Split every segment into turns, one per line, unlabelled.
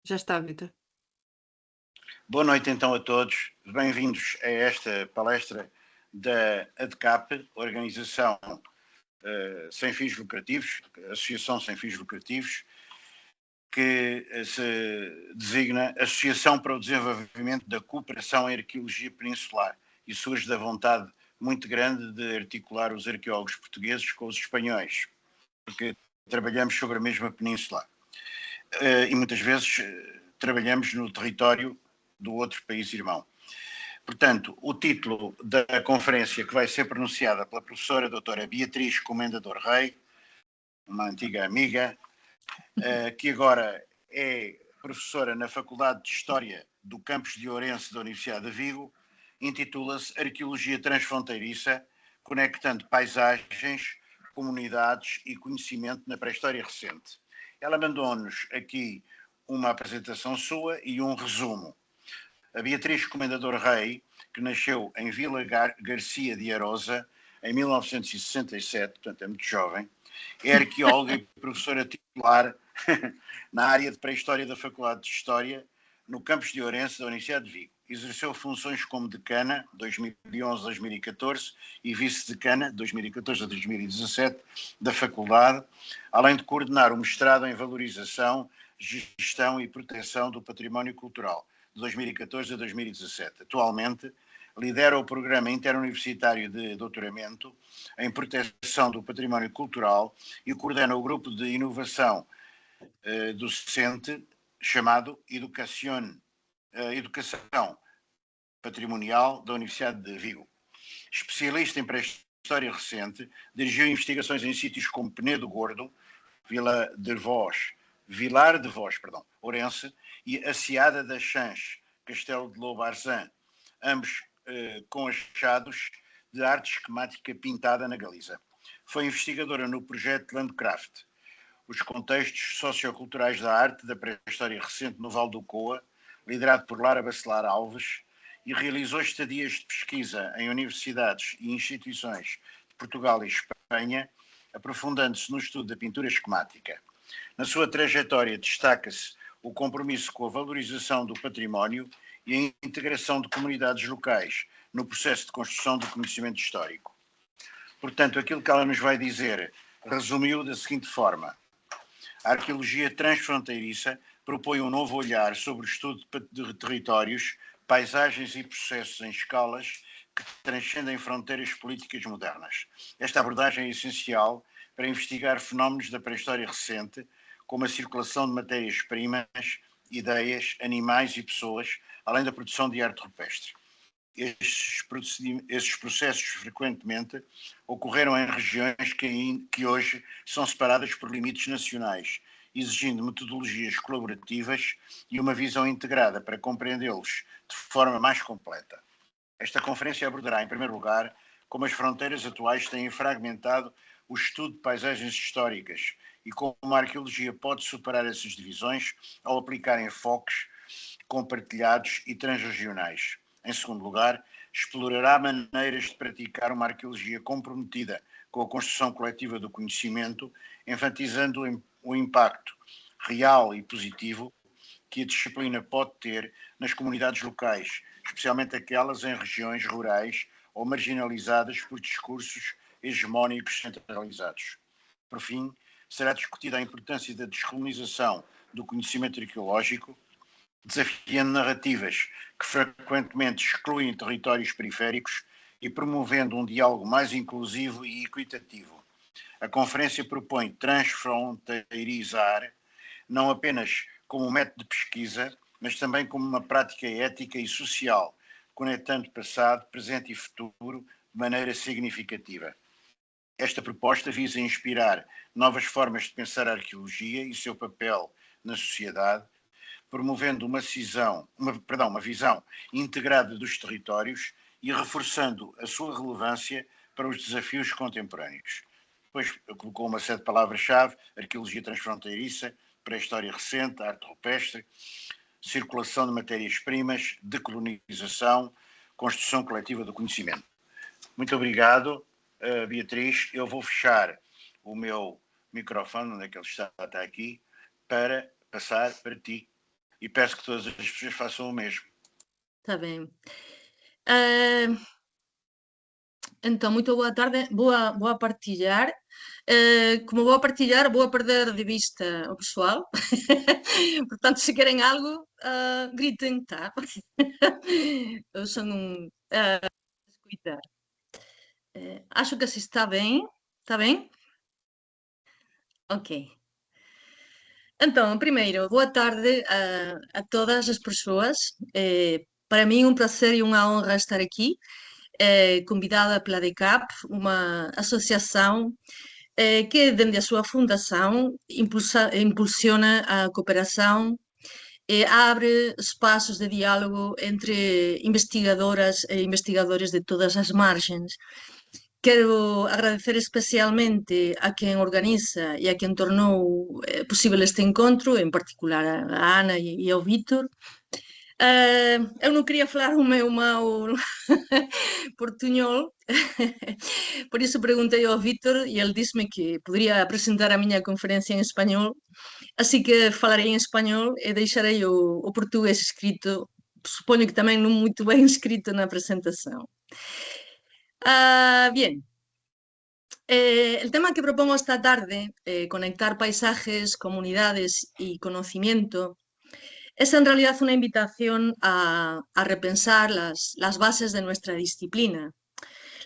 Já está, Vitor.
Boa noite então a todos, bem-vindos a esta palestra da ADCAP, Organização Sem Fins Lucrativos, Associação Sem Fins Lucrativos, que se designa Associação para o Desenvolvimento da Cooperação em Arqueologia Peninsular e surge da vontade muito grande de articular os arqueólogos portugueses com os espanhóis, porque trabalhamos sobre a mesma península e muitas vezes trabalhamos no território do outro país irmão. Portanto, o título da conferência que vai ser pronunciada pela professora doutora Beatriz Comendador Rei, uma antiga amiga, que agora é professora na Faculdade de História do Campus de Ourense da Universidade de Vigo, intitula-se Arqueologia Transfronteiriça, conectando paisagens, comunidades e conhecimento na pré-história recente. Ela mandou-nos aqui uma apresentação sua e um resumo. A Beatriz Comendador Rei, que nasceu em Vila Garcia de Arosa em 1967, portanto é muito jovem, é arqueóloga e professora titular na área de pré-história da Faculdade de História, no campus de Ourense da Universidade de Vigo. Exerceu funções como decana, 2011-2014, e vice-decana, 2014 a 2017, da Faculdade, além de coordenar o mestrado em Valorização, Gestão e Proteção do Património Cultural, de 2014 a 2017. Atualmente, lidera o Programa Interuniversitário de Doutoramento em Proteção do Património Cultural e coordena o Grupo de Inovação docente chamado Educação Patrimonial da Universidade de Vigo. Especialista em pré-história recente, dirigiu investigações em sítios como Penedo Gordo, Vilar de Voz, Ourense, e Aciada das Chãs, Castelo de Lobarzã, ambos com achados de arte esquemática pintada na Galiza. Foi investigadora no projeto Landcraft, os contextos socioculturais da arte da pré-história recente no Vale do Coa, liderado por Lara Bacelar Alves, e realizou estadias de pesquisa em universidades e instituições de Portugal e Espanha, aprofundando-se no estudo da pintura esquemática. Na sua trajetória destaca-se o compromisso com a valorização do património e a integração de comunidades locais no processo de construção do conhecimento histórico. Portanto, aquilo que ela nos vai dizer resumiu da seguinte forma: a arqueologia transfronteiriça propõe um novo olhar sobre o estudo de territórios, paisagens e processos em escalas que transcendem fronteiras políticas modernas. Esta abordagem é essencial para investigar fenómenos da pré-história recente, como a circulação de matérias-primas, ideias, animais e pessoas, além da produção de arte rupestre. Estes processos frequentemente ocorreram em regiões que hoje são separadas por limites nacionais, exigindo metodologias colaborativas e uma visão integrada para compreendê-los de forma mais completa. Esta conferência abordará, em primeiro lugar, como as fronteiras atuais têm fragmentado o estudo de paisagens históricas e como a arqueologia pode superar essas divisões ao aplicar enfoques compartilhados e transregionais. Em segundo lugar, explorará maneiras de praticar uma arqueologia comprometida com a construção coletiva do conhecimento, enfatizando o impacto real e positivo que a disciplina pode ter nas comunidades locais, especialmente aquelas em regiões rurais ou marginalizadas por discursos hegemónicos centralizados. Por fim, será discutida a importância da descolonização do conhecimento arqueológico, desafiando narrativas que frequentemente excluem territórios periféricos e promovendo um diálogo mais inclusivo e equitativo. A conferência propõe transfronteirizar, não apenas como um método de pesquisa, mas também como uma prática ética e social, conectando passado, presente e futuro de maneira significativa. Esta proposta visa inspirar novas formas de pensar a arqueologia e seu papel na sociedade, promovendo uma visão integrada dos territórios e reforçando a sua relevância para os desafios contemporâneos. Depois colocou uma série de palavras-chave: arqueologia transfronteiriça, pré-história recente, arte rupestre, circulação de matérias-primas, decolonização, construção coletiva do conhecimento. Muito obrigado, Beatriz. Eu vou fechar o meu microfone, onde é que ele está aqui, para passar para ti. e peço que todas as pessoas façam o mesmo.
Está ben. Entón, moito boa tarde, vou a partillar. Como vou a partillar, vou a perder de vista o persoal. Portanto, se queren algo, griten, tá? Eu son un... escuitar. Acho que se está ben. Está ben? Ok. Entón, primeiro, boa tarde a todas as persoas. Para min un placer e unha honra estar aquí, convidada pela DECAP, unha asociación que, dende a súa fundación, impulsiona a cooperación e abre espazos de diálogo entre investigadoras e investigadores de todas as marxens. Quero agradecer especialmente a quen organiza e a quen tornou posible este encontro, en particular a Ana e ao Vítor. Eu non quería falar o meu mau portuñol, por iso preguntei ao Vítor e el dísme que podría presentar a miña conferencia en español, así que falarei en español e deixarei o portugués escrito, supoño que tamén non moito ben escrito na presentación. Bien, el tema que propongo esta tarde, conectar paisajes, comunidades y conocimiento, es en realidad una invitación a repensar las bases de nuestra disciplina.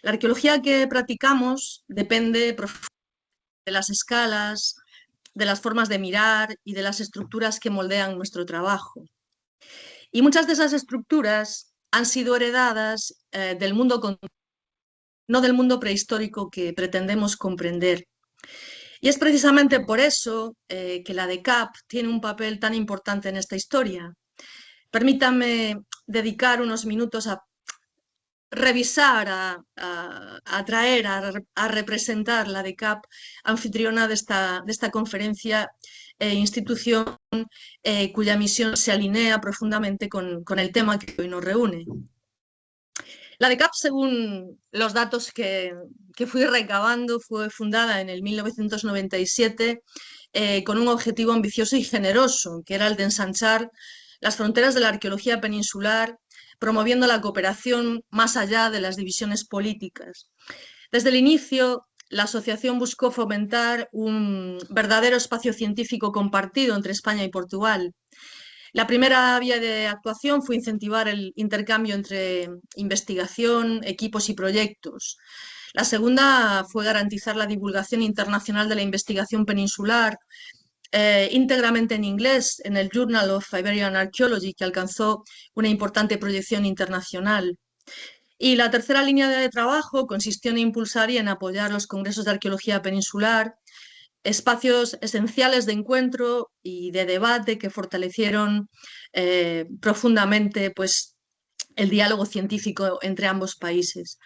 La arqueología que practicamos depende de las escalas, de las formas de mirar y de las estructuras que moldean nuestro trabajo. Y muchas de esas estructuras han sido heredadas del mundo contemporáneo, no del mundo prehistórico que pretendemos comprender. Y es precisamente por eso que la DECAP tiene un papel tan importante en esta historia. Permítanme dedicar unos minutos a revisar, a traer, a representar la DECAP, anfitriona de esta conferencia, institución cuya misión se alinea profundamente con el tema que hoy nos reúne. La DECAP, según los datos que fui recabando, fue fundada en el 1997 con un objetivo ambicioso y generoso, que era el de ensanchar las fronteras de la arqueología peninsular, promoviendo la cooperación más allá de las divisiones políticas. Desde el inicio, la asociación buscó fomentar un verdadero espacio científico compartido entre España y Portugal. La primera vía de actuación fue incentivar el intercambio entre investigación, equipos y proyectos. La segunda fue garantizar la divulgación internacional de la investigación peninsular, íntegramente en inglés, en el Journal of Iberian Archaeology, que alcanzó una importante proyección internacional. Y la tercera línea de trabajo consistió en impulsar y en apoyar los congresos de arqueología peninsular, espacios esenciales de encuentro y de debate que fortalecieron profundamente pues, el diálogo científico entre ambos países.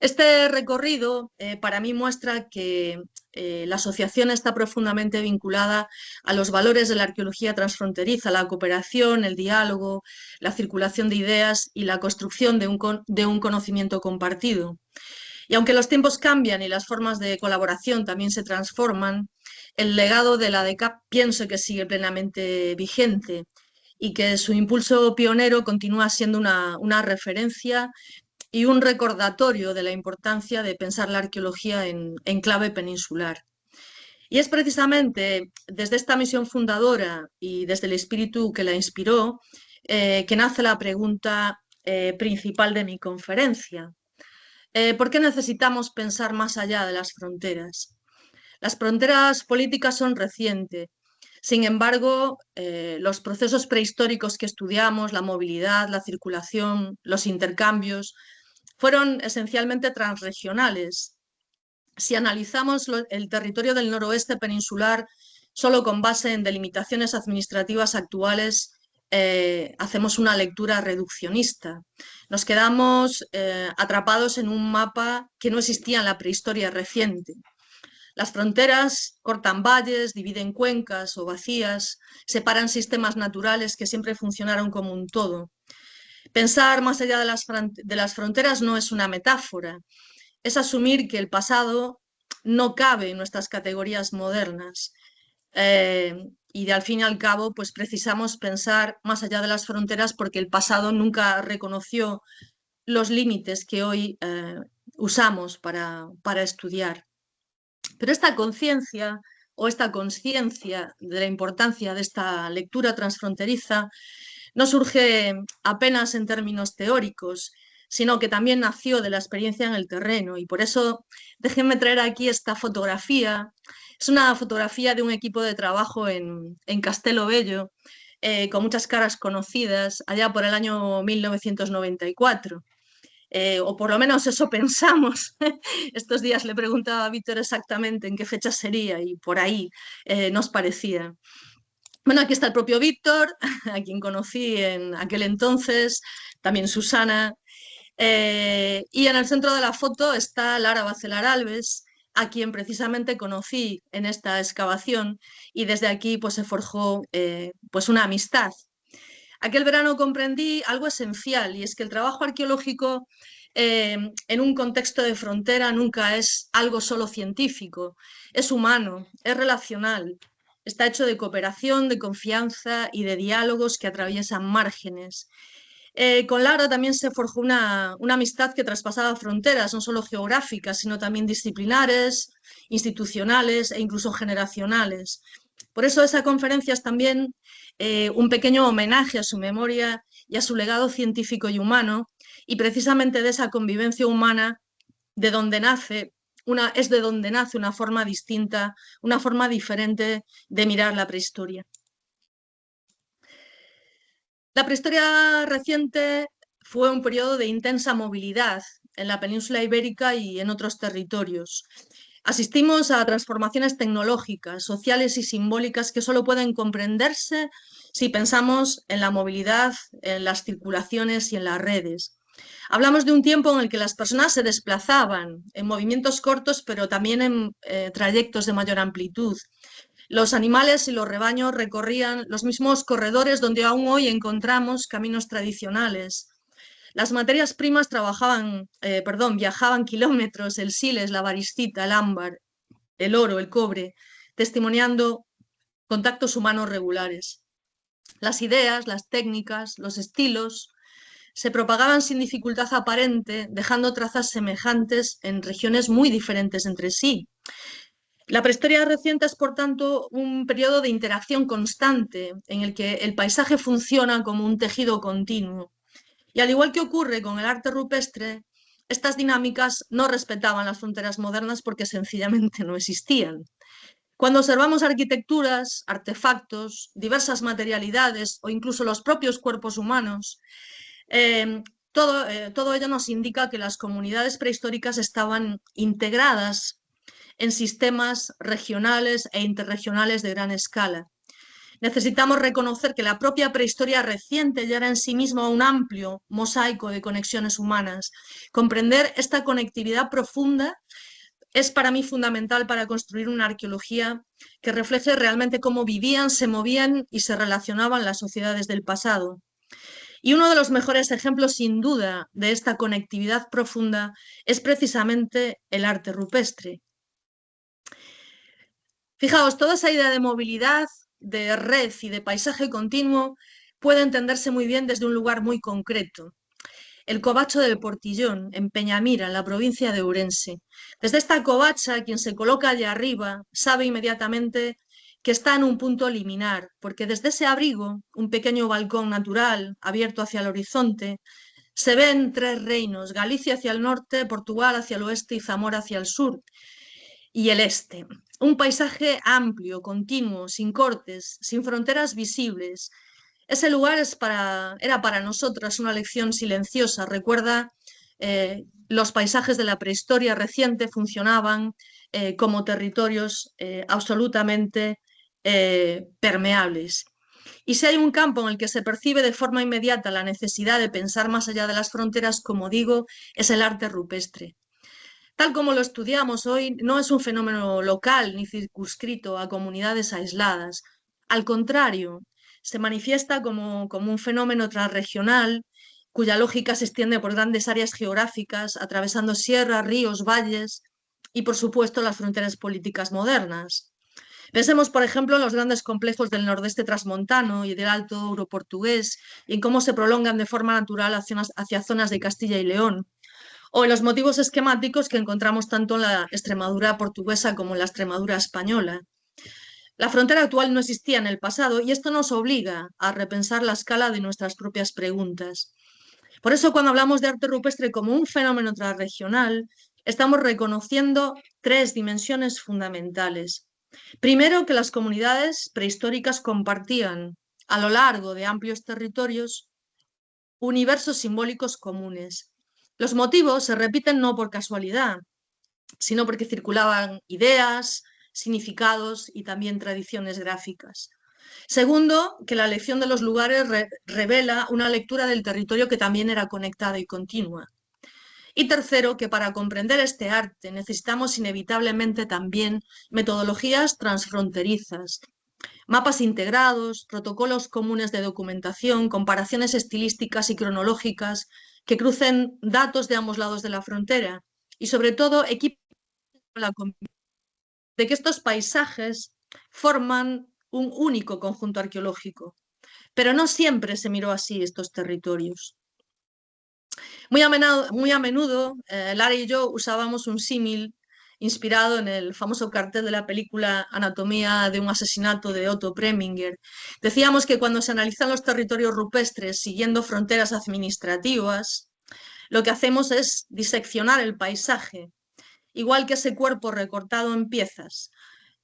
Este recorrido para mí muestra que la asociación está profundamente vinculada a los valores de la arqueología transfronteriza, la cooperación, el diálogo, la circulación de ideas y la construcción de un conocimiento compartido. Y aunque los tiempos cambian y las formas de colaboración también se transforman, el legado de la DECAP pienso que sigue plenamente vigente y que su impulso pionero continúa siendo una referencia y un recordatorio de la importancia de pensar la arqueología en clave peninsular. Y es precisamente desde esta misión fundadora y desde el espíritu que la inspiró que nace la pregunta principal de mi conferencia. ¿Por qué necesitamos pensar más allá de las fronteras? Las fronteras políticas son recientes. Sin embargo, los procesos prehistóricos que estudiamos, la movilidad, la circulación, los intercambios, fueron esencialmente transregionales. Si analizamos el territorio del noroeste peninsular solo con base en delimitaciones administrativas actuales, hacemos una lectura reduccionista. Nos quedamos atrapados en un mapa que no existía en la prehistoria reciente. Las fronteras cortan valles, dividen cuencas o vacías, separan sistemas naturales que siempre funcionaron como un todo. Pensar más allá de las fronteras no es una metáfora, es asumir que el pasado no cabe en nuestras categorías modernas, y al fin y al cabo, pues precisamos pensar más allá de las fronteras porque el pasado nunca reconoció los límites que hoy usamos para estudiar. Pero esta conciencia o esta conciencia de la importancia de esta lectura transfronteriza no surge apenas en términos teóricos, sino que también nació de la experiencia en el terreno. Y por eso déjenme traer aquí esta fotografía. Es una fotografía de un equipo de trabajo en Castelo Bello, con muchas caras conocidas, allá por el año 1994. O por lo menos eso pensamos. Estos días le preguntaba a Víctor exactamente en qué fecha sería y por ahí nos parecía. Bueno, aquí está el propio Víctor, a quien conocí en aquel entonces, también Susana, y en el centro de la foto está Lara Bacelar Alves, a quien precisamente conocí en esta excavación y desde aquí pues se forjó pues una amistad. Aquel verano comprendí algo esencial y es que el trabajo arqueológico en un contexto de frontera nunca es algo solo científico, es humano, es relacional, está hecho de cooperación, de confianza y de diálogos que atraviesan márgenes. Con Lara también se forjó una amistad que traspasaba fronteras, no solo geográficas, sino también disciplinares, institucionales e incluso generacionales. Por eso esa conferencia es también un pequeño homenaje a su memoria y a su legado científico y humano, y precisamente de esa convivencia humana de donde nace es de donde nace una forma distinta, una forma diferente de mirar la prehistoria. La prehistoria reciente fue un periodo de intensa movilidad en la península ibérica y en otros territorios. Asistimos a transformaciones tecnológicas, sociales y simbólicas que solo pueden comprenderse si pensamos en la movilidad, en las circulaciones y en las redes. Hablamos de un tiempo en el que las personas se desplazaban en movimientos cortos, pero también en trayectos de mayor amplitud. Los animales y los rebaños recorrían los mismos corredores donde aún hoy encontramos caminos tradicionales. Las materias primas viajaban kilómetros, el siles, la variscita, el ámbar, el oro, el cobre, testimoniando contactos humanos regulares. Las ideas, las técnicas, los estilos se propagaban sin dificultad aparente, dejando trazas semejantes en regiones muy diferentes entre sí. La prehistoria reciente es, por tanto, un periodo de interacción constante en el que el paisaje funciona como un tejido continuo. Y al igual que ocurre con el arte rupestre, estas dinámicas no respetaban las fronteras modernas porque sencillamente no existían. Cuando observamos arquitecturas, artefactos, diversas materialidades o incluso los propios cuerpos humanos, todo ello nos indica que las comunidades prehistóricas estaban integradas en sistemas regionales e interregionales de gran escala. Necesitamos reconocer que la propia prehistoria reciente ya era en sí misma un amplio mosaico de conexiones humanas. Comprender esta conectividad profunda es para mí fundamental para construir una arqueología que refleje realmente cómo vivían, se movían y se relacionaban las sociedades del pasado. Y uno de los mejores ejemplos, sin duda, de esta conectividad profunda es precisamente el arte rupestre. Fijaos, toda esa idea de movilidad, de red y de paisaje continuo puede entenderse muy bien desde un lugar muy concreto. El covacho del Portillón, en Peñamira, en la provincia de Ourense. Desde esta covacha, quien se coloca allá arriba sabe inmediatamente que está en un punto liminar, porque desde ese abrigo, un pequeño balcón natural abierto hacia el horizonte, se ven tres reinos, Galicia hacia el norte, Portugal hacia el oeste y Zamora hacia el sur y el este. Un paisaje amplio, continuo, sin cortes, sin fronteras visibles. Ese lugar era para nosotras una lección silenciosa. Recuerda, los paisajes de la prehistoria reciente funcionaban como territorios absolutamente permeables. Y si hay un campo en el que se percibe de forma inmediata la necesidad de pensar más allá de las fronteras, como digo, es el arte rupestre. Tal como lo estudiamos hoy, no es un fenómeno local ni circunscrito a comunidades aisladas. Al contrario, se manifiesta como un fenómeno transregional cuya lógica se extiende por grandes áreas geográficas, atravesando sierras, ríos, valles y, por supuesto, las fronteras políticas modernas. Pensemos, por ejemplo, en los grandes complejos del nordeste transmontano y del Alto Europortugués y en cómo se prolongan de forma natural hacia zonas de Castilla y León, o en los motivos esquemáticos que encontramos tanto en la Extremadura portuguesa como en la Extremadura española. La frontera actual no existía en el pasado y esto nos obliga a repensar la escala de nuestras propias preguntas. Por eso, cuando hablamos de arte rupestre como un fenómeno transregional, estamos reconociendo tres dimensiones fundamentales. Primero, que las comunidades prehistóricas compartían a lo largo de amplios territorios universos simbólicos comunes. Los motivos se repiten no por casualidad, sino porque circulaban ideas, significados y también tradiciones gráficas. Segundo, que la elección de los lugares revela una lectura del territorio que también era conectada y continua. Y tercero, que para comprender este arte necesitamos inevitablemente también metodologías transfronterizas, mapas integrados, protocolos comunes de documentación, comparaciones estilísticas y cronológicas que crucen datos de ambos lados de la frontera y sobre todo equipos de que estos paisajes forman un único conjunto arqueológico. Pero no siempre se miró así estos territorios. Muy a menudo Lara y yo usábamos un símil inspirado en el famoso cartel de la película Anatomía de un asesinato de Otto Preminger. Decíamos que cuando se analizan los territorios rupestres siguiendo fronteras administrativas, lo que hacemos es diseccionar el paisaje, igual que ese cuerpo recortado en piezas.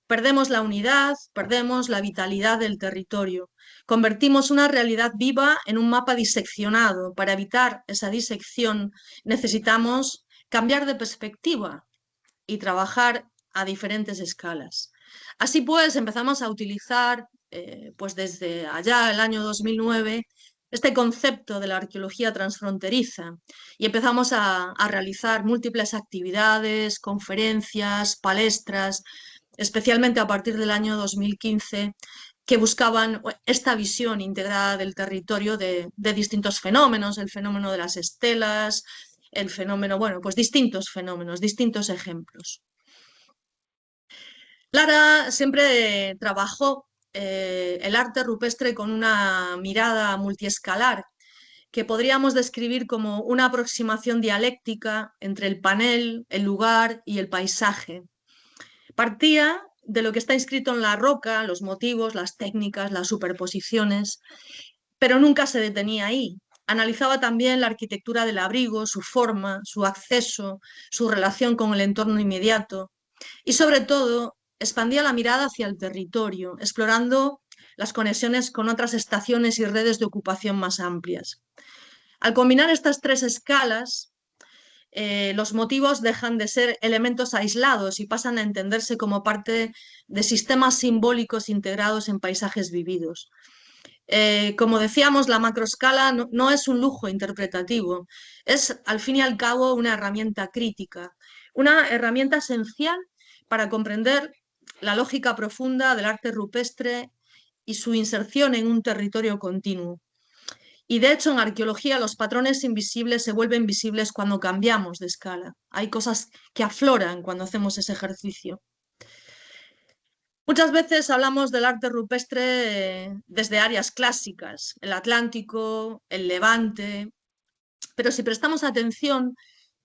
Perdemos la unidad, perdemos la vitalidad del territorio. Convertimos una realidad viva en un mapa diseccionado. Para evitar esa disección necesitamos cambiar de perspectiva y trabajar a diferentes escalas. Así pues, empezamos a utilizar, pues desde allá, el año 2009, este concepto de la arqueología transfronteriza y empezamos a realizar múltiples actividades, conferencias, palestras, especialmente a partir del año 2015, que buscaban esta visión integrada del territorio de distintos fenómenos, el fenómeno de las estelas, el fenómeno, bueno, pues distintos fenómenos, distintos ejemplos. Lara siempre trabajó el arte rupestre con una mirada multiescalar que podríamos describir como una aproximación dialéctica entre el panel, el lugar y el paisaje. Partía de lo que está inscrito en la roca, los motivos, las técnicas, las superposiciones, pero nunca se detenía ahí. Analizaba también la arquitectura del abrigo, su forma, su acceso, su relación con el entorno inmediato y sobre todo expandía la mirada hacia el territorio, explorando las conexiones con otras estaciones y redes de ocupación más amplias. Al combinar estas tres escalas, los motivos dejan de ser elementos aislados y pasan a entenderse como parte de sistemas simbólicos integrados en paisajes vividos. Como decíamos, la macroescala no es un lujo interpretativo, es al fin y al cabo una herramienta crítica, una herramienta esencial para comprender la lógica profunda del arte rupestre y su inserción en un territorio continuo. Y de hecho, en arqueología los patrones invisibles se vuelven visibles cuando cambiamos de escala. Hay cosas que afloran cuando hacemos ese ejercicio. Muchas veces hablamos del arte rupestre desde áreas clásicas, el Atlántico, el Levante, pero si prestamos atención,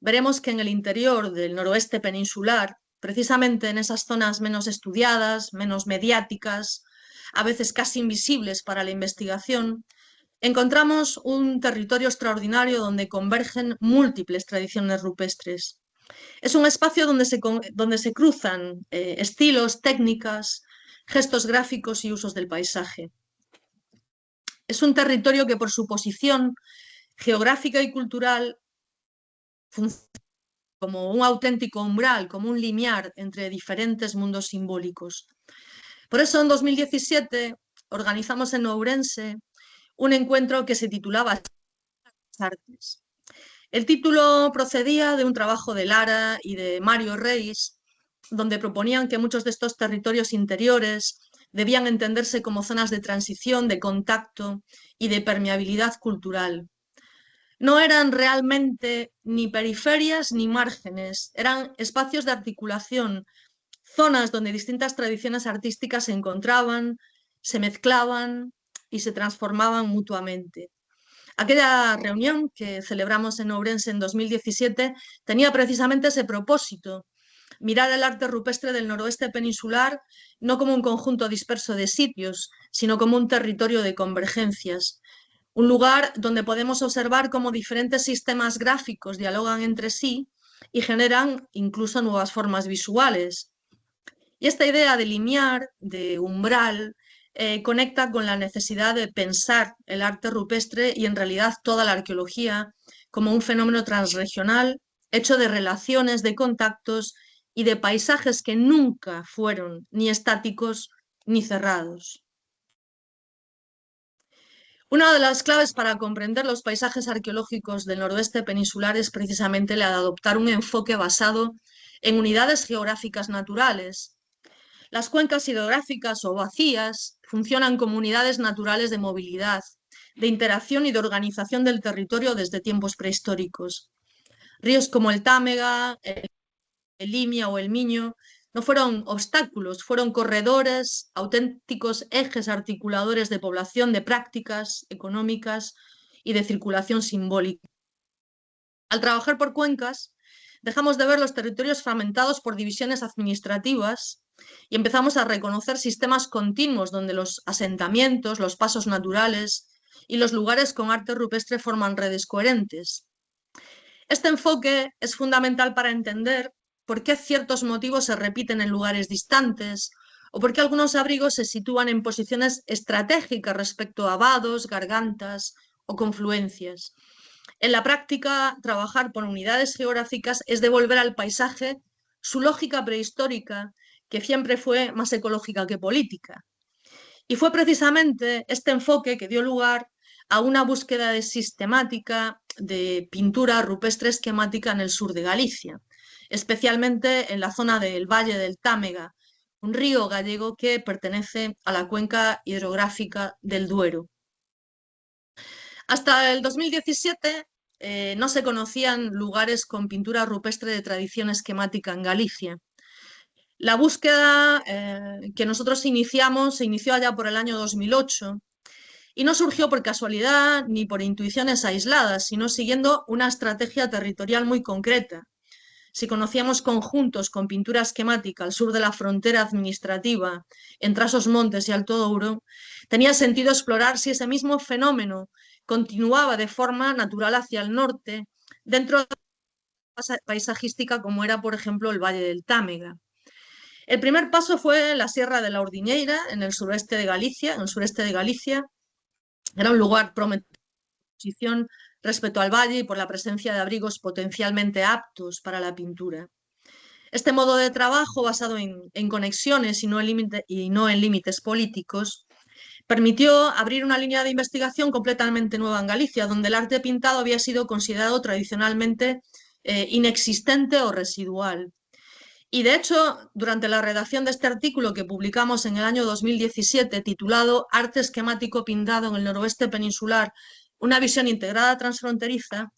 veremos que en el interior del noroeste peninsular, precisamente en esas zonas menos estudiadas, menos mediáticas, a veces casi invisibles para la investigación, encontramos un territorio extraordinario donde convergen múltiples tradiciones rupestres. Es un espacio donde se cruzan estilos, técnicas, gestos gráficos y usos del paisaje. Es un territorio que por su posición geográfica y cultural funciona como un auténtico umbral, como un limiar entre diferentes mundos simbólicos. Por eso en 2017 organizamos en Ourense un encuentro que se titulaba Artes. El título procedía de un trabajo de Lara y de Mario Reis, donde proponían que muchos de estos territorios interiores debían entenderse como zonas de transición, de contacto y de permeabilidad cultural. No eran realmente ni periferias ni márgenes, eran espacios de articulación zonas donde distintas tradiciones artísticas se encontraban, se mezclaban y se transformaban mutuamente. Aquella reunión que celebramos en Ourense en 2017 tenía precisamente ese propósito: mirar el arte rupestre del noroeste peninsular no como un conjunto disperso de sitios, sino como un territorio de convergencias, un lugar donde podemos observar cómo diferentes sistemas gráficos dialogan entre sí y generan incluso nuevas formas visuales. Y esta idea de linear, de umbral, conecta con la necesidad de pensar el arte rupestre y en realidad toda la arqueología como un fenómeno transregional, hecho de relaciones, de contactos y de paisajes que nunca fueron ni estáticos ni cerrados. Una de las claves para comprender los paisajes arqueológicos del noroeste peninsular es precisamente la de adoptar un enfoque basado en unidades geográficas naturales. Las cuencas hidrográficas o vacías funcionan como unidades naturales de movilidad, de interacción y de organización del territorio desde tiempos prehistóricos. Ríos como el Támega, el Limia o el Miño no fueron obstáculos, fueron corredores, auténticos ejes articuladores de población, de prácticas económicas y de circulación simbólica. Al trabajar por cuencas, dejamos de ver los territorios fragmentados por divisiones administrativas y empezamos a reconocer sistemas continuos donde los asentamientos, los pasos naturales y los lugares con arte rupestre forman redes coherentes. Este enfoque es fundamental para entender por qué ciertos motivos se repiten en lugares distantes o por qué algunos abrigos se sitúan en posiciones estratégicas respecto a vados, gargantas o confluencias. En la práctica, trabajar por unidades geográficas es devolver al paisaje su lógica prehistórica, que siempre fue más ecológica que política. Y fue precisamente este enfoque que dio lugar a una búsqueda sistemática de pintura rupestre esquemática en el sur de Galicia, especialmente en la zona del Valle del Támega, un río gallego que pertenece a la cuenca hidrográfica del Duero. Hasta el 2017 no se conocían lugares con pintura rupestre de tradición esquemática en Galicia. La búsqueda que nosotros iniciamos se inició allá por el año 2008 y no surgió por casualidad ni por intuiciones aisladas, sino siguiendo una estrategia territorial muy concreta. Si conocíamos conjuntos con pintura esquemática al sur de la frontera administrativa, en Trasos Montes y Alto Douro, tenía sentido explorar si ese mismo fenómeno continuaba de forma natural hacia el norte, dentro de la paisajística como era, por ejemplo, el Valle del Támega. El primer paso fue la Sierra de la Ordiñeira, en el sureste de Galicia, en el sureste de Galicia. Era un lugar prometido respecto al valle y por la presencia de abrigos potencialmente aptos para la pintura. Este modo de trabajo, basado en conexiones y no en límites políticos, permitió abrir una línea de investigación completamente nueva en Galicia, donde el arte pintado había sido considerado tradicionalmente inexistente o residual. Y de hecho, durante la redacción de este artículo que publicamos en el año 2017, titulado Arte esquemático pintado en el noroeste peninsular, una visión integrada transfronteriza,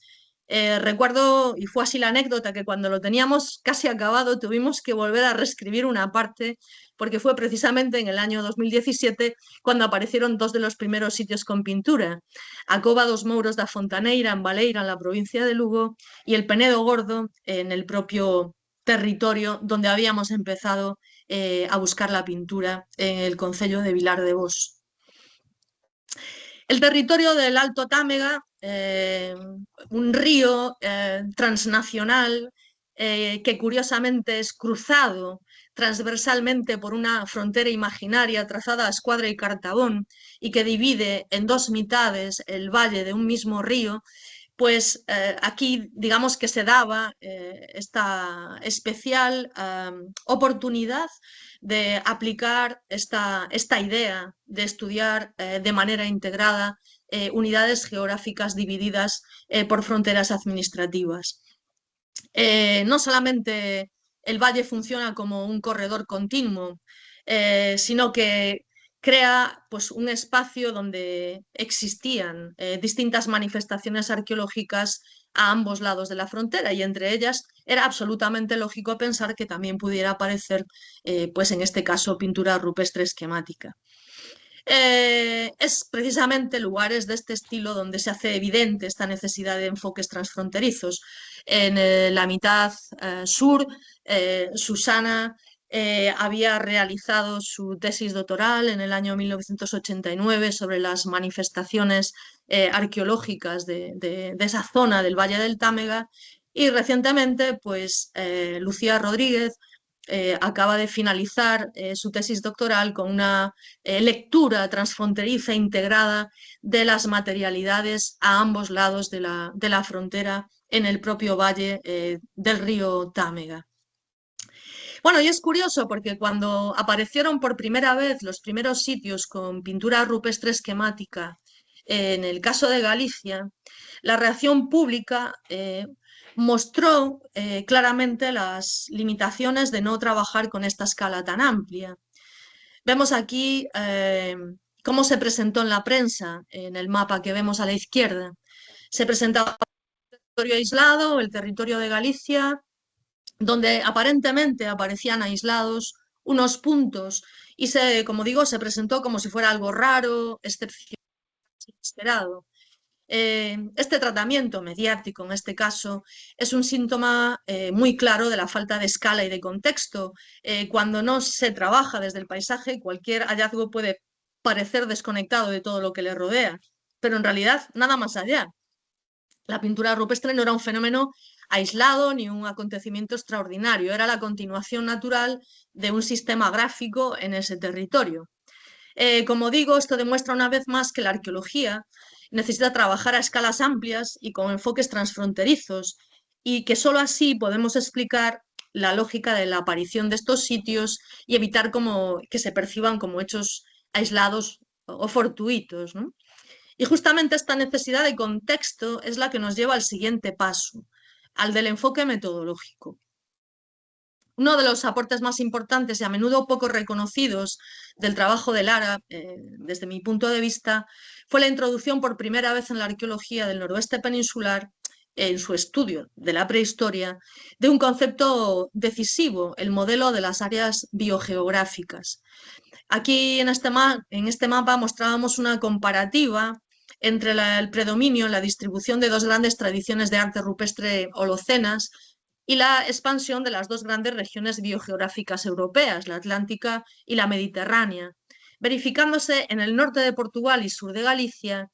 recuerdo, y fue así la anécdota, que cuando lo teníamos casi acabado tuvimos que volver a reescribir una parte, porque fue precisamente en el año 2017 cuando aparecieron dos de los primeros sitios con pintura: a Cova dos Mouros da Fontaneira, en Baleira, en la provincia de Lugo, y el Penedo Gordo, en el propio territorio donde habíamos empezado a buscar la pintura, en el concello de Vilar de Bos. El territorio del Alto Támega, un río transnacional que curiosamente es cruzado transversalmente por una frontera imaginaria trazada a escuadra y cartabón y que divide en dos mitades el valle de un mismo río, pues aquí digamos que se daba esta especial oportunidad de aplicar esta idea de estudiar de manera integrada unidades geográficas divididas por fronteras administrativas. No solamente el valle funciona como un corredor continuo, sino que crea pues, un espacio donde existían distintas manifestaciones arqueológicas a ambos lados de la frontera, y entre ellas era absolutamente lógico pensar que también pudiera aparecer, pues en este caso, pintura rupestre esquemática. Es precisamente lugares de este estilo donde se hace evidente esta necesidad de enfoques transfronterizos. En la mitad sur, Susana había realizado su tesis doctoral en el año 1989 sobre las manifestaciones arqueológicas de esa zona del Valle del Támega, y recientemente, pues, Lucía Rodríguez acaba de finalizar su tesis doctoral con una lectura transfronteriza integrada de las materialidades a ambos lados de la frontera en el propio valle del río Támega. Bueno, y es curioso porque cuando aparecieron por primera vez los primeros sitios con pintura rupestre esquemática, en el caso de Galicia, la reacción pública mostró claramente las limitaciones de no trabajar con esta escala tan amplia. Vemos aquí cómo se presentó en la prensa, en el mapa que vemos a la izquierda. Se presentaba un territorio aislado, el territorio de Galicia, donde aparentemente aparecían aislados unos puntos y como digo, se presentó como si fuera algo raro, excepcional, inesperado. Este tratamiento mediático, en este caso, es un síntoma muy claro de la falta de escala y de contexto. Cuando no se trabaja desde el paisaje, cualquier hallazgo puede parecer desconectado de todo lo que le rodea, pero en realidad nada más allá. La pintura rupestre no era un fenómeno aislado ni un acontecimiento extraordinario, era la continuación natural de un sistema gráfico en ese territorio. Como digo, esto demuestra una vez más que la arqueología necesita trabajar a escalas amplias y con enfoques transfronterizos, y que sólo así podemos explicar la lógica de la aparición de estos sitios y evitar que se perciban como hechos aislados o fortuitos, ¿no? Y justamente esta necesidad de contexto es la que nos lleva al siguiente paso, al del enfoque metodológico. Uno de los aportes más importantes y a menudo poco reconocidos del trabajo de Lara, desde mi punto de vista, fue la introducción por primera vez en la arqueología del noroeste peninsular, en su estudio de la prehistoria, de un concepto decisivo, el modelo de las áreas biogeográficas. Aquí en este mapa mostrábamos una comparativa entre el predominio en la distribución de dos grandes tradiciones de arte rupestre holocenas y la expansión de las dos grandes regiones biogeográficas europeas, la atlántica y la mediterránea, verificándose en el norte de Portugal y sur de Galicia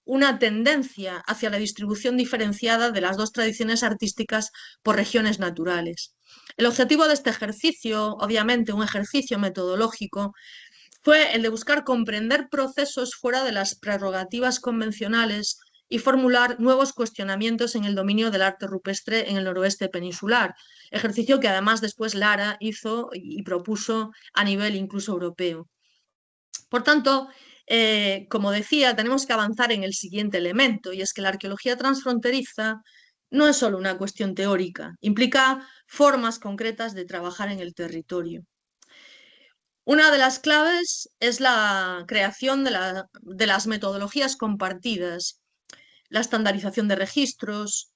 una tendencia hacia la distribución diferenciada de las dos tradiciones artísticas por regiones naturales. El objetivo de este ejercicio, obviamente un ejercicio metodológico, fue el de buscar comprender procesos fuera de las prerrogativas convencionales y formular nuevos cuestionamientos en el dominio del arte rupestre en el noroeste peninsular, ejercicio que además después Lara hizo y propuso a nivel incluso europeo. Por tanto, como decía, tenemos que avanzar en el siguiente elemento, y es que la arqueología transfronteriza no es solo una cuestión teórica, implica formas concretas de trabajar en el territorio. Una de las claves es la creación de las metodologías compartidas, la estandarización de registros,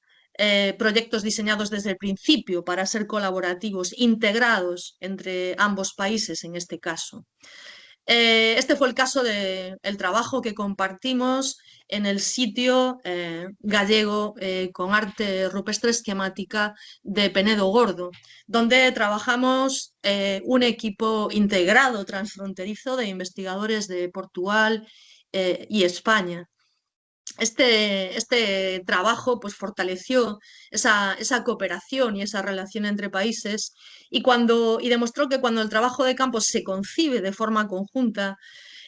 proyectos diseñados desde el principio para ser colaborativos, integrados entre ambos países en este caso. Este fue el caso del trabajo que compartimos en el sitio gallego con arte rupestre esquemática de Penedo Gordo, donde trabajamos un equipo integrado transfronterizo de investigadores de Portugal y España. Este trabajo pues, fortaleció esa cooperación y esa relación entre países y demostró que cuando el trabajo de campo se concibe de forma conjunta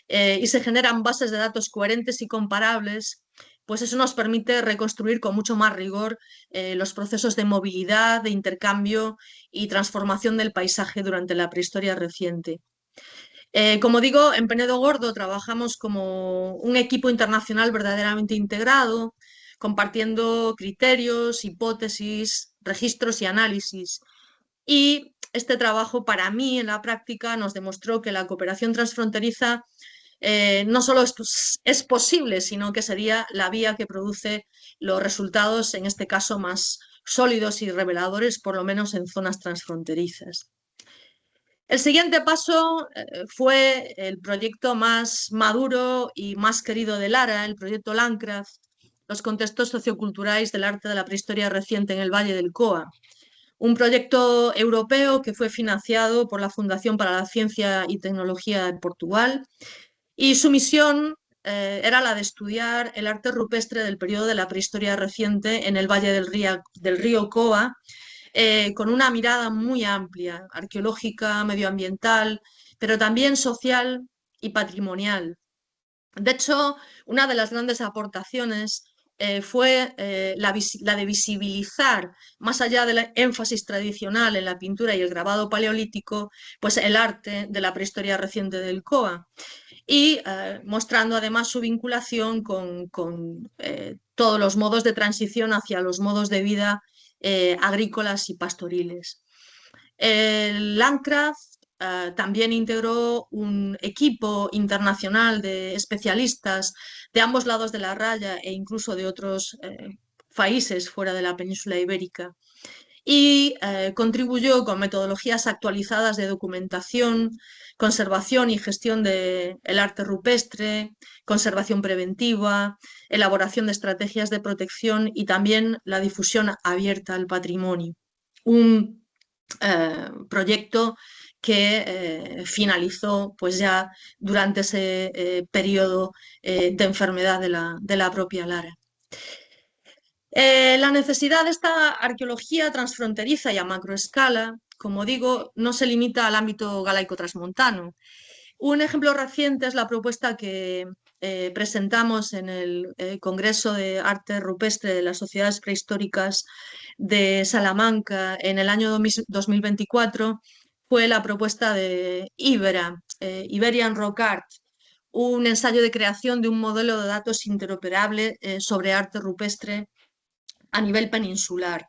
y se generan bases de datos coherentes y comparables, pues eso nos permite reconstruir con mucho más rigor los procesos de movilidad, de intercambio y transformación del paisaje durante la prehistoria reciente. Como digo, en Penedo Gordo trabajamos como un equipo internacional verdaderamente integrado, compartiendo criterios, hipótesis, registros y análisis. Y este trabajo para mí en la práctica nos demostró que la cooperación transfronteriza no solo es posible, sino que sería la vía que produce los resultados, en este caso, más sólidos y reveladores, por lo menos en zonas transfronterizas. El siguiente paso fue el proyecto más maduro y más querido de Lara, el proyecto Landcraft, los contextos socioculturales del arte de la prehistoria reciente en el Valle del Coa, un proyecto europeo que fue financiado por la Fundación para la Ciencia y Tecnología de Portugal, y su misión era la de estudiar el arte rupestre del periodo de la prehistoria reciente en el Valle del río Coa, con una mirada muy amplia, arqueológica, medioambiental, pero también social y patrimonial. De hecho, una de las grandes aportaciones fue la de visibilizar, más allá del énfasis tradicional en la pintura y el grabado paleolítico, pues el arte de la prehistoria reciente del Coa, y mostrando además su vinculación con todos los modos de transición hacia los modos de vida agrícolas y pastoriles. El Landcraft también integró un equipo internacional de especialistas de ambos lados de la raya e incluso de otros países fuera de la península ibérica, y contribuyó con metodologías actualizadas de documentación, conservación y gestión del arte rupestre, conservación preventiva, elaboración de estrategias de protección y también la difusión abierta al patrimonio. Un proyecto que finalizó pues ya durante ese periodo de enfermedad de la propia Lara. La necesidad de esta arqueología transfronteriza y a macroescala, como digo, no se limita al ámbito galaico-transmontano. Un ejemplo reciente es la propuesta que presentamos en el Congreso de Arte Rupestre de las Sociedades Prehistóricas de Salamanca en el año 2024, fue la propuesta de Ibera, Iberian Rock Art, un ensayo de creación de un modelo de datos interoperable sobre arte rupestre a nivel peninsular.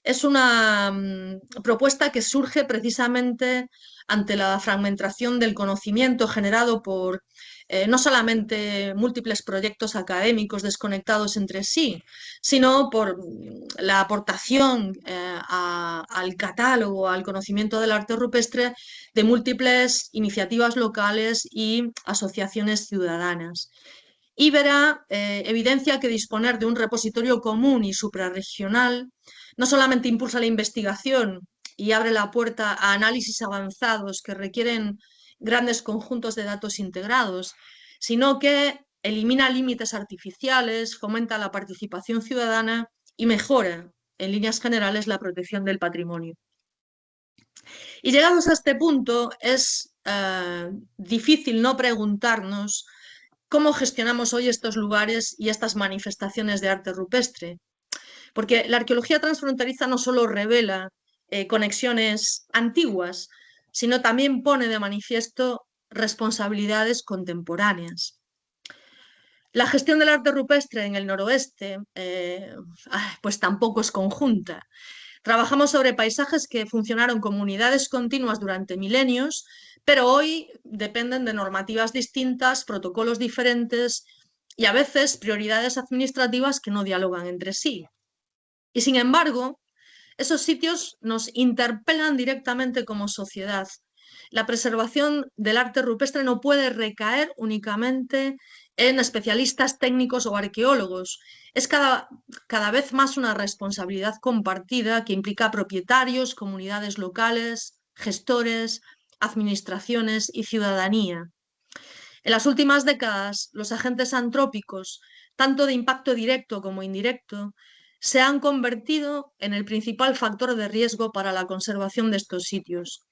Es una propuesta que surge precisamente ante la fragmentación del conocimiento generado por no solamente múltiples proyectos académicos desconectados entre sí, sino por la aportación al catálogo, al conocimiento del arte rupestre de múltiples iniciativas locales y asociaciones ciudadanas. Ibera evidencia que disponer de un repositorio común y suprarregional no solamente impulsa la investigación y abre la puerta a análisis avanzados que requieren grandes conjuntos de datos integrados, sino que elimina límites artificiales, fomenta la participación ciudadana y mejora, en líneas generales, la protección del patrimonio. Y llegados a este punto, es difícil no preguntarnos cómo gestionamos hoy estos lugares y estas manifestaciones de arte rupestre. Porque la arqueología transfronteriza no solo revela conexiones antiguas, sino también pone de manifiesto responsabilidades contemporáneas. La gestión del arte rupestre en el noroeste pues tampoco es conjunta. Trabajamos sobre paisajes que funcionaron como unidades continuas durante milenios, pero hoy dependen de normativas distintas, protocolos diferentes y a veces prioridades administrativas que no dialogan entre sí. Y sin embargo, esos sitios nos interpelan directamente como sociedad. La preservación del arte rupestre no puede recaer únicamente en especialistas técnicos o arqueólogos. Es cada vez más una responsabilidad compartida que implica propietarios, comunidades locales, gestores, administraciones y ciudadanía. En las últimas décadas, los agentes antrópicos, tanto de impacto directo como indirecto, se han convertido en el principal factor de riesgo para la conservación de estos sitios.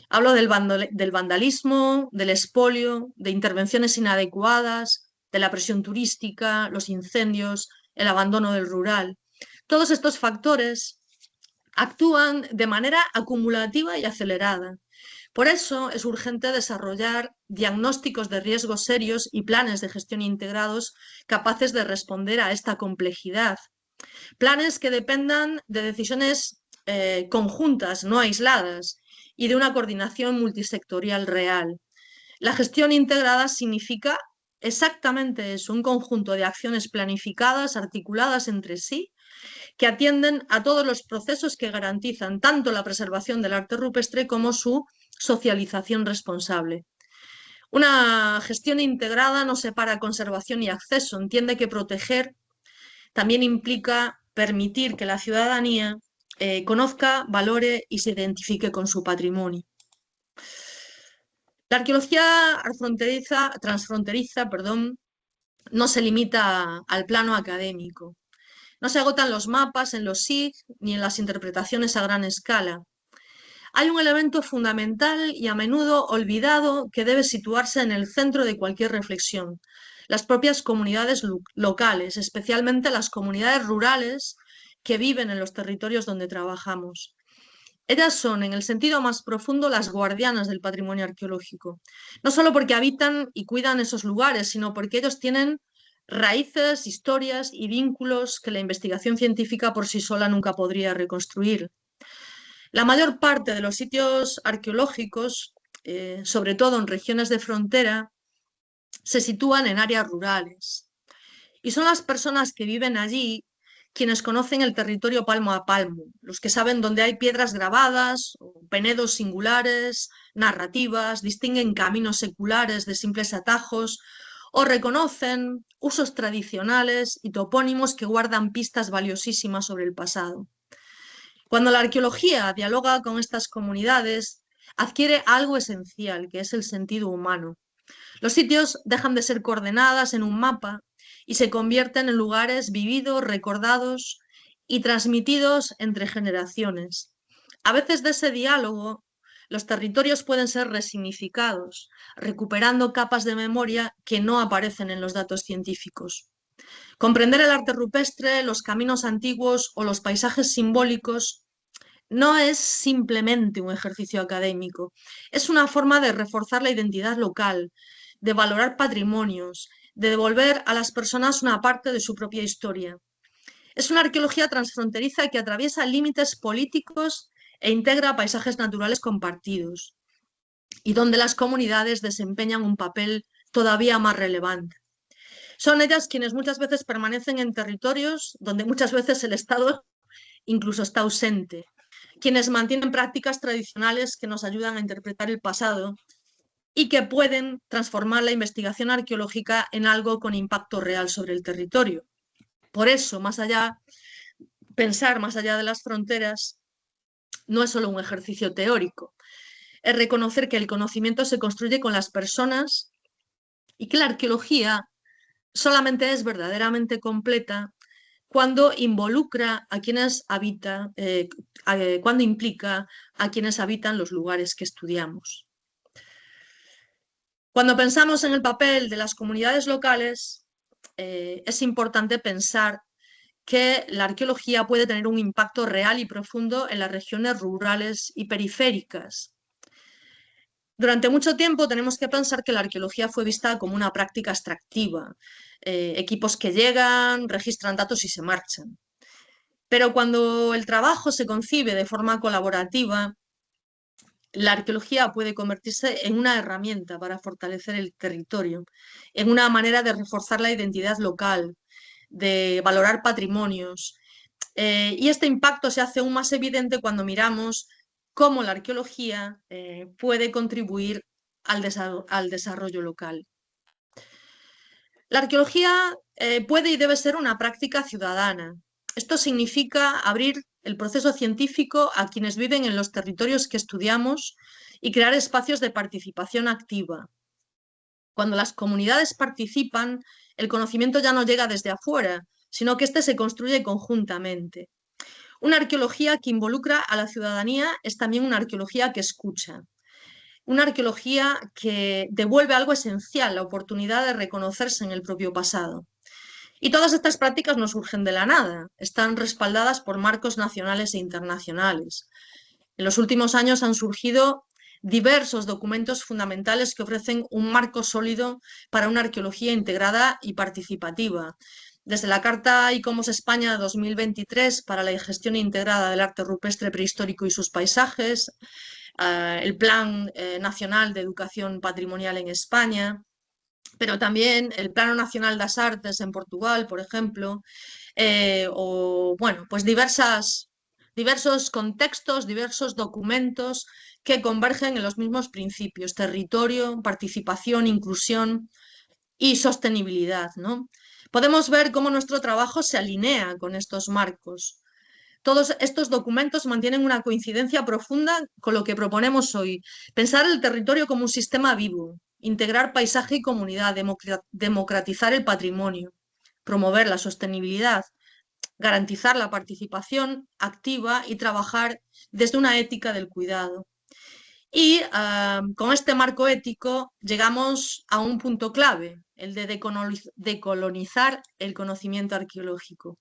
Hablo del vandalismo, del expolio, de intervenciones inadecuadas, de la presión turística, los incendios, el abandono del rural. Todos estos factores actúan de manera acumulativa y acelerada. Por eso es urgente desarrollar diagnósticos de riesgos serios y planes de gestión integrados capaces de responder a esta complejidad. Planes que dependan de decisiones conjuntas, no aisladas, y de una coordinación multisectorial real. La gestión integrada significa exactamente eso, un conjunto de acciones planificadas, articuladas entre sí, que atienden a todos los procesos que garantizan tanto la preservación del arte rupestre como su socialización responsable. Una gestión integrada no separa conservación y acceso, entiende que proteger también implica permitir que la ciudadanía conozca, valore y se identifique con su patrimonio. La arqueología transfronteriza, no se limita al plano académico. No se agotan los mapas en los SIG ni en las interpretaciones a gran escala. Hay un elemento fundamental y a menudo olvidado que debe situarse en el centro de cualquier reflexión: las propias comunidades locales, especialmente las comunidades rurales que viven en los territorios donde trabajamos. Ellas son, en el sentido más profundo, las guardianas del patrimonio arqueológico, no solo porque habitan y cuidan esos lugares, sino porque ellos tienen raíces, historias y vínculos que la investigación científica por sí sola nunca podría reconstruir. La mayor parte de los sitios arqueológicos, sobre todo en regiones de frontera, se sitúan en áreas rurales. Y son las personas que viven allí quienes conocen el territorio palmo a palmo, los que saben dónde hay piedras grabadas, penedos singulares, narrativas, distinguen caminos seculares de simples atajos o reconocen usos tradicionales y topónimos que guardan pistas valiosísimas sobre el pasado. Cuando la arqueología dialoga con estas comunidades, adquiere algo esencial, que es el sentido humano. Los sitios dejan de ser coordenadas en un mapa y se convierten en lugares vividos, recordados y transmitidos entre generaciones. A veces de ese diálogo, los territorios pueden ser resignificados, recuperando capas de memoria que no aparecen en los datos científicos. Comprender el arte rupestre, los caminos antiguos o los paisajes simbólicos no es simplemente un ejercicio académico, es una forma de reforzar la identidad local, de valorar patrimonios, de devolver a las personas una parte de su propia historia. Es una arqueología transfronteriza que atraviesa límites políticos e integra paisajes naturales compartidos, y donde las comunidades desempeñan un papel todavía más relevante. Son ellas quienes muchas veces permanecen en territorios donde muchas veces el Estado incluso está ausente, quienes mantienen prácticas tradicionales que nos ayudan a interpretar el pasado y que pueden transformar la investigación arqueológica en algo con impacto real sobre el territorio. Por eso, pensar más allá de las fronteras no es solo un ejercicio teórico, es reconocer que el conocimiento se construye con las personas y que la arqueología solamente es verdaderamente completa cuando involucra a quienes habitan, cuando implica a quienes habitan los lugares que estudiamos. Cuando pensamos en el papel de las comunidades locales, es importante pensar que la arqueología puede tener un impacto real y profundo en las regiones rurales y periféricas. Durante mucho tiempo tenemos que pensar que la arqueología fue vista como una práctica extractiva, equipos que llegan, registran datos y se marchan. Pero cuando el trabajo se concibe de forma colaborativa, la arqueología puede convertirse en una herramienta para fortalecer el territorio, en una manera de reforzar la identidad local, de valorar patrimonios. Y este impacto se hace aún más evidente cuando miramos cómo la arqueología puede contribuir al desarrollo local. La arqueología puede y debe ser una práctica ciudadana. Esto significa abrir el proceso científico a quienes viven en los territorios que estudiamos y crear espacios de participación activa. Cuando las comunidades participan, el conocimiento ya no llega desde afuera, sino que éste se construye conjuntamente. Una arqueología que involucra a la ciudadanía es también una arqueología que escucha. Una arqueología que devuelve algo esencial, la oportunidad de reconocerse en el propio pasado. Y todas estas prácticas no surgen de la nada, están respaldadas por marcos nacionales e internacionales. En los últimos años han surgido diversos documentos fundamentales que ofrecen un marco sólido para una arqueología integrada y participativa. Desde la Carta ICOMOS España 2023 para la gestión integrada del arte rupestre prehistórico y sus paisajes, el Plan Nacional de Educación Patrimonial en España, pero también el Plano Nacional das Artes en Portugal, por ejemplo, o bueno, pues diversos contextos, diversos documentos que convergen en los mismos principios: territorio, participación, inclusión y sostenibilidad, ¿no? Podemos ver cómo nuestro trabajo se alinea con estos marcos. Todos estos documentos mantienen una coincidencia profunda con lo que proponemos hoy: pensar el territorio como un sistema vivo, integrar paisaje y comunidad, democratizar el patrimonio, promover la sostenibilidad, garantizar la participación activa y trabajar desde una ética del cuidado. Y con este marco ético llegamos a un punto clave, el de decolonizar el conocimiento arqueológico.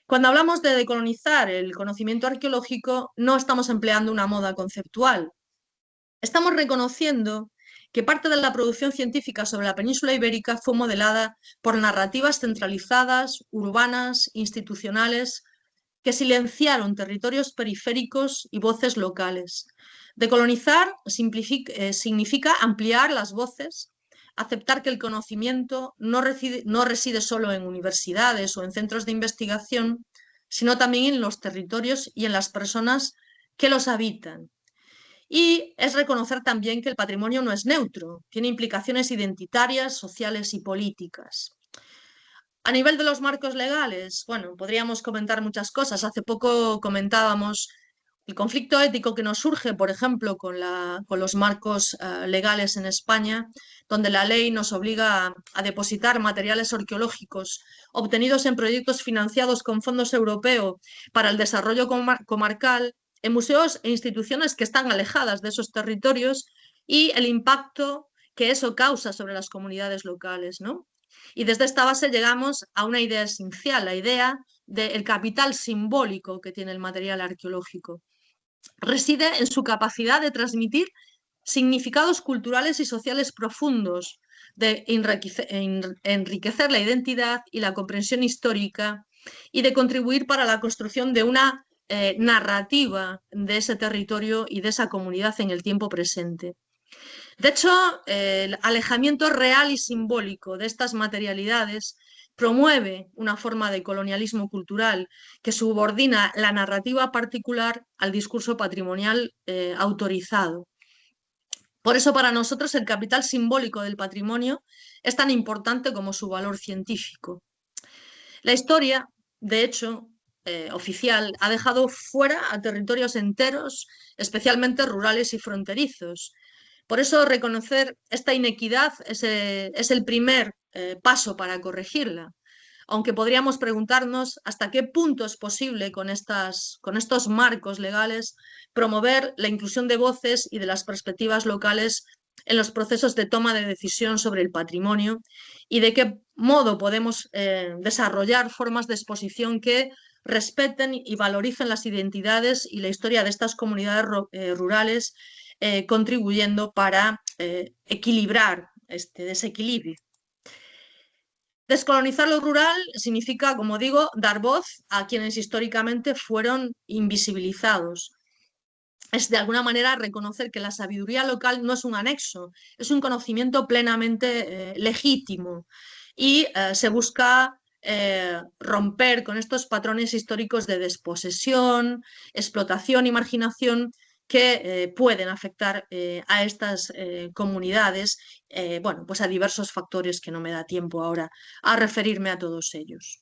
Cuando hablamos de decolonizar el conocimiento arqueológico, no estamos empleando una moda conceptual. Estamos reconociendo que parte de la producción científica sobre la península ibérica fue modelada por narrativas centralizadas, urbanas, institucionales, que silenciaron territorios periféricos y voces locales. Decolonizar significa ampliar las voces, aceptar que el conocimiento no reside solo en universidades o en centros de investigación, sino también en los territorios y en las personas que los habitan. Y es reconocer también que el patrimonio no es neutro, tiene implicaciones identitarias, sociales y políticas. A nivel de los marcos legales, bueno, podríamos comentar muchas cosas. Hace poco comentábamos el conflicto ético que nos surge, por ejemplo, con los marcos legales en España, donde la ley nos obliga a depositar materiales arqueológicos obtenidos en proyectos financiados con fondos europeos para el desarrollo comarcal en museos e instituciones que están alejadas de esos territorios, y el impacto que eso causa sobre las comunidades locales, ¿no? Y desde esta base llegamos a una idea esencial, la idea del capital simbólico que tiene el material arqueológico. Reside en su capacidad de transmitir significados culturales y sociales profundos, de enriquecer la identidad y la comprensión histórica, y de contribuir para la construcción de una narrativa de ese territorio y de esa comunidad en el tiempo presente. De hecho, el alejamiento real y simbólico de estas materialidades promueve una forma de colonialismo cultural que subordina la narrativa particular al discurso patrimonial autorizado. Por eso, para nosotros, el capital simbólico del patrimonio es tan importante como su valor científico. La historia, de hecho, oficial, ha dejado fuera a territorios enteros, especialmente rurales y fronterizos. Por eso, reconocer esta inequidad es el primer paso para corregirla. Aunque podríamos preguntarnos hasta qué punto es posible con estos marcos legales promover la inclusión de voces y de las perspectivas locales en los procesos de toma de decisión sobre el patrimonio, y de qué modo podemos desarrollar formas de exposición que respeten y valoricen las identidades y la historia de estas comunidades rurales, contribuyendo para equilibrar este desequilibrio. Descolonizar lo rural significa, como digo, dar voz a quienes históricamente fueron invisibilizados. Es de alguna manera reconocer que la sabiduría local no es un anexo, es un conocimiento plenamente legítimo, y se busca romper con estos patrones históricos de desposesión, explotación y marginación que pueden afectar a estas comunidades, bueno, pues a diversos factores que no me da tiempo ahora a referirme a todos ellos.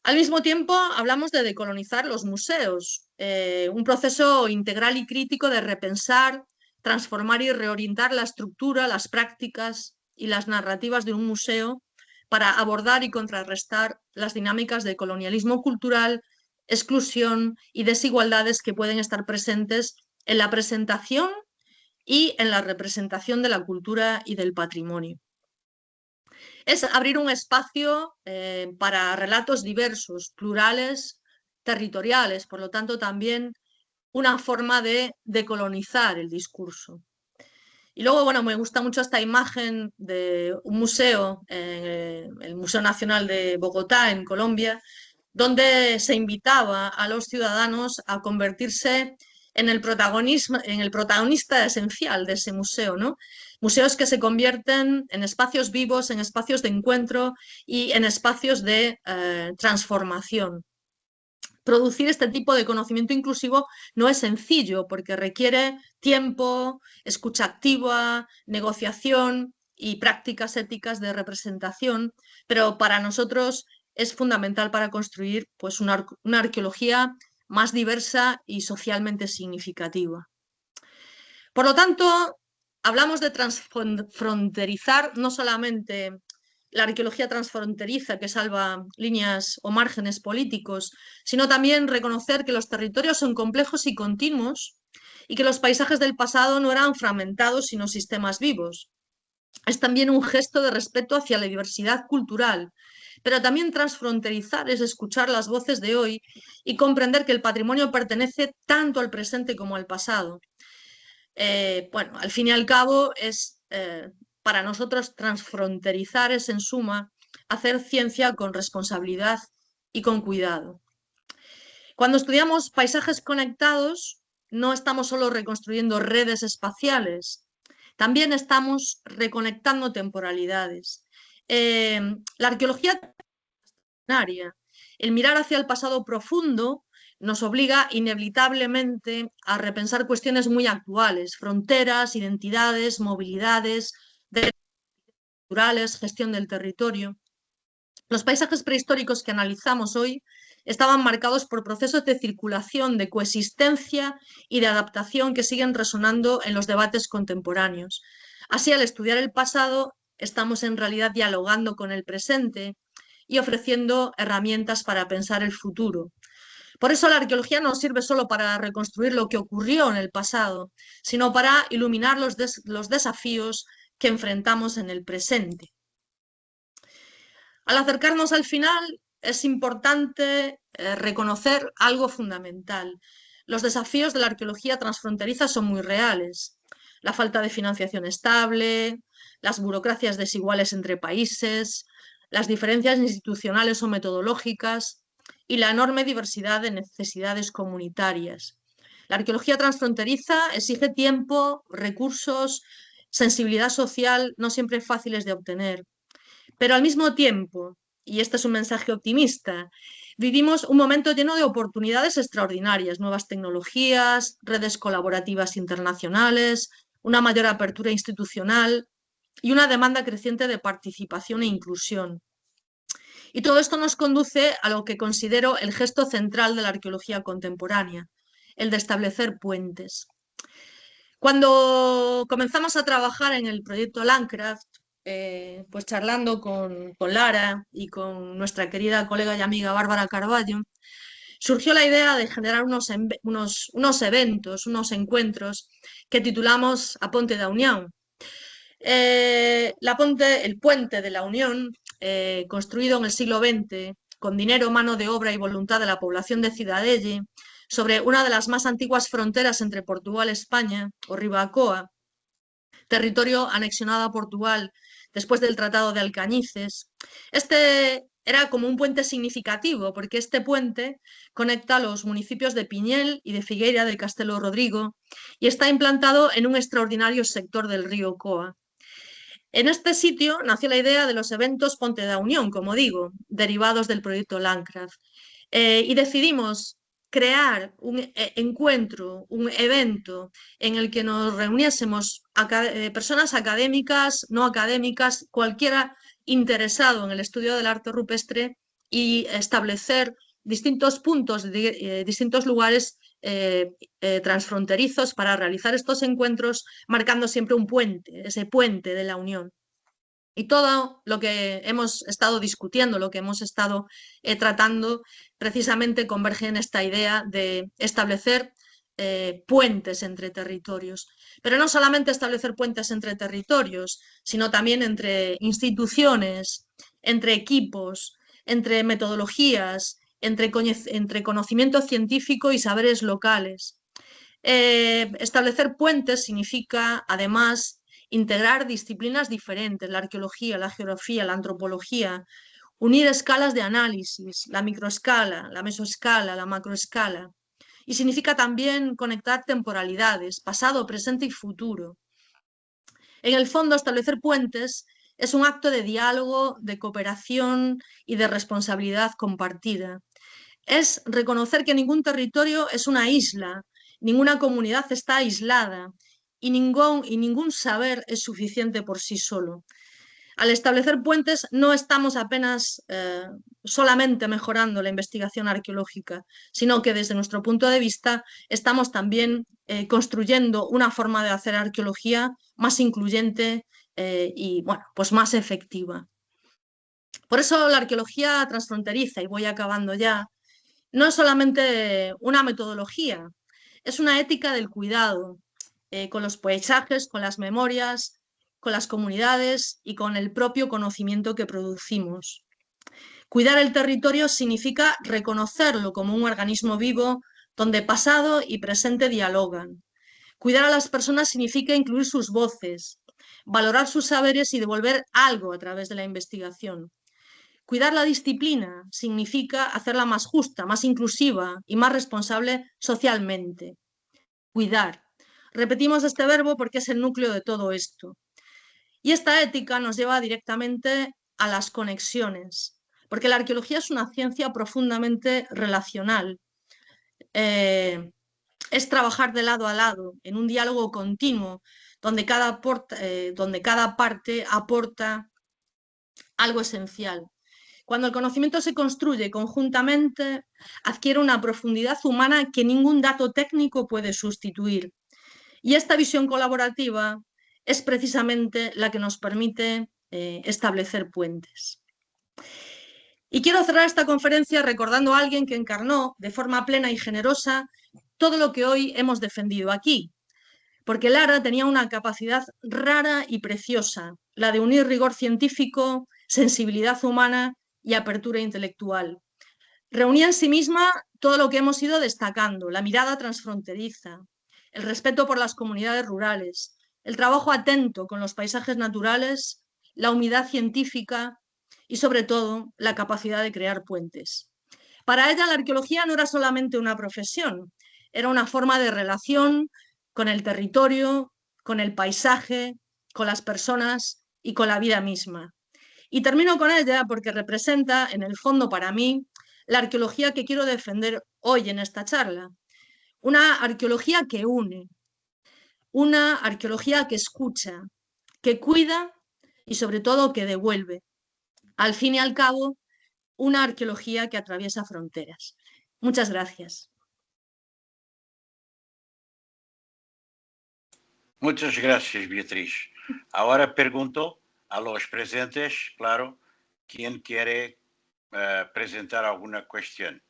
Al mismo tiempo, hablamos de decolonizar los museos, un proceso integral y crítico de repensar, transformar y reorientar la estructura, las prácticas y las narrativas de un museo para abordar y contrarrestar las dinámicas de colonialismo cultural, exclusión y desigualdades que pueden estar presentes en la presentación y en la representación de la cultura y del patrimonio. Es abrir un espacio para relatos diversos, plurales, territoriales, por lo tanto también una forma de decolonizar el discurso. Y luego, bueno, me gusta mucho esta imagen de un museo, el Museo Nacional de Bogotá, en Colombia, donde se invitaba a los ciudadanos a convertirse en el protagonista esencial de ese museo, ¿no? Museos que se convierten en espacios vivos, en espacios de encuentro y en espacios de transformación. Producir este tipo de conocimiento inclusivo no es sencillo porque requiere tiempo, escucha activa, negociación y prácticas éticas de representación, pero para nosotros es fundamental para construir pues, una arqueología más diversa y socialmente significativa. Por lo tanto, hablamos de transfronterizar no solamente la arqueología transfronteriza que salva líneas o márgenes políticos, sino también reconocer que los territorios son complejos y continuos y que los paisajes del pasado no eran fragmentados, sino sistemas vivos. Es también un gesto de respeto hacia la diversidad cultural, pero también transfronterizar es escuchar las voces de hoy y comprender que el patrimonio pertenece tanto al presente como al pasado. Bueno, al fin y al cabo es para nosotros transfronterizar es en suma hacer ciencia con responsabilidad y con cuidado. Cuando estudiamos paisajes conectados, no estamos solo reconstruyendo redes espaciales, también estamos reconectando temporalidades. La arqueología el mirar hacia el pasado profundo nos obliga inevitablemente a repensar cuestiones muy actuales, fronteras, identidades, movilidades, derechos culturales, gestión del territorio. Los paisajes prehistóricos que analizamos hoy estaban marcados por procesos de circulación, de coexistencia y de adaptación que siguen resonando en los debates contemporáneos. Así, al estudiar el pasado, estamos en realidad dialogando con el presente y ofreciendo herramientas para pensar el futuro. Por eso la arqueología no sirve solo para reconstruir lo que ocurrió en el pasado, sino para iluminar los desafíos que enfrentamos en el presente. Al acercarnos al final, es importante reconocer algo fundamental. Los desafíos de la arqueología transfronteriza son muy reales. La falta de financiación estable, las burocracias desiguales entre países, las diferencias institucionales o metodológicas y la enorme diversidad de necesidades comunitarias. La arqueología transfronteriza exige tiempo, recursos, sensibilidad social no siempre fáciles de obtener. Pero al mismo tiempo, y este es un mensaje optimista, vivimos un momento lleno de oportunidades extraordinarias, nuevas tecnologías, redes colaborativas internacionales, una mayor apertura institucional y una demanda creciente de participación e inclusión. Y todo esto nos conduce a lo que considero el gesto central de la arqueología contemporánea, el de establecer puentes. Cuando comenzamos a trabajar en el proyecto Landcraft, pues charlando con Lara y con nuestra querida colega y amiga Bárbara Carballo, surgió la idea de generar unos eventos, unos encuentros que titulamos A Ponte da Unión. El puente de la Unión, construido en el siglo XX con dinero, mano de obra y voluntad de la población de Cidadelle, sobre una de las más antiguas fronteras entre Portugal y España, o Ribacoa, territorio anexionado a Portugal después del Tratado de Alcañices. Este era como un puente significativo, porque este puente conecta los municipios de Piñel y de Figueira del Castelo Rodrigo y está implantado en un extraordinario sector del río Coa. En este sitio nació la idea de los eventos Ponte da Unión, como digo, derivados del proyecto Landcraft. Y decidimos crear un encuentro, un evento en el que nos reuniésemos personas académicas, no académicas, cualquiera interesado en el estudio del arte rupestre y establecer distintos puntos, distintos lugares transfronterizos para realizar estos encuentros, marcando siempre un puente, ese puente de la unión. Y todo lo que hemos estado discutiendo, lo que hemos estado tratando, precisamente converge en esta idea de establecer puentes entre territorios. Pero no solamente establecer puentes entre territorios, sino también entre instituciones, entre equipos, entre metodologías, entre conocimiento científico y saberes locales. Establecer puentes significa, además, integrar disciplinas diferentes, la arqueología, la geografía, la antropología, unir escalas de análisis, la microescala, la mesoescala, la macroescala. Y significa también conectar temporalidades, pasado, presente y futuro. En el fondo, establecer puentes es un acto de diálogo, de cooperación y de responsabilidad compartida. Es reconocer que ningún territorio es una isla, ninguna comunidad está aislada y ningún saber es suficiente por sí solo. Al establecer puentes no estamos apenas solamente mejorando la investigación arqueológica, sino que desde nuestro punto de vista estamos también construyendo una forma de hacer arqueología más incluyente y bueno, pues más efectiva. Por eso la arqueología transfronteriza, y voy acabando ya, no es solamente una metodología, es una ética del cuidado, con los paisajes, con las memorias, con las comunidades y con el propio conocimiento que producimos. Cuidar el territorio significa reconocerlo como un organismo vivo donde pasado y presente dialogan. Cuidar a las personas significa incluir sus voces, valorar sus saberes y devolver algo a través de la investigación. Cuidar la disciplina significa hacerla más justa, más inclusiva y más responsable socialmente. Cuidar. Repetimos este verbo porque es el núcleo de todo esto. Y esta ética nos lleva directamente a las conexiones, porque la arqueología es una ciencia profundamente relacional. Es trabajar de lado a lado, en un diálogo continuo, donde cada parte aporta algo esencial. Cuando el conocimiento se construye conjuntamente, adquiere una profundidad humana que ningún dato técnico puede sustituir. Y esta visión colaborativa es precisamente la que nos permite establecer puentes. Y quiero cerrar esta conferencia recordando a alguien que encarnó de forma plena y generosa todo lo que hoy hemos defendido aquí, porque Lara tenía una capacidad rara y preciosa, la de unir rigor científico, sensibilidad humana y apertura intelectual. Reunía en sí misma todo lo que hemos ido destacando, la mirada transfronteriza, el respeto por las comunidades rurales, el trabajo atento con los paisajes naturales, la humildad científica y, sobre todo, la capacidad de crear puentes. Para ella, la arqueología no era solamente una profesión, era una forma de relación con el territorio, con el paisaje, con las personas y con la vida misma. Y termino con ella porque representa, en el fondo para mí, la arqueología que quiero defender hoy en esta charla. Una arqueología que une, una arqueología que escucha, que cuida y sobre todo que devuelve. Al fin y al cabo, una arqueología que atraviesa fronteras. Muchas gracias.
Muchas gracias, Beatriz. Ahora pregunto a los presentes, claro, ¿quién quiere presentar alguna cuestión?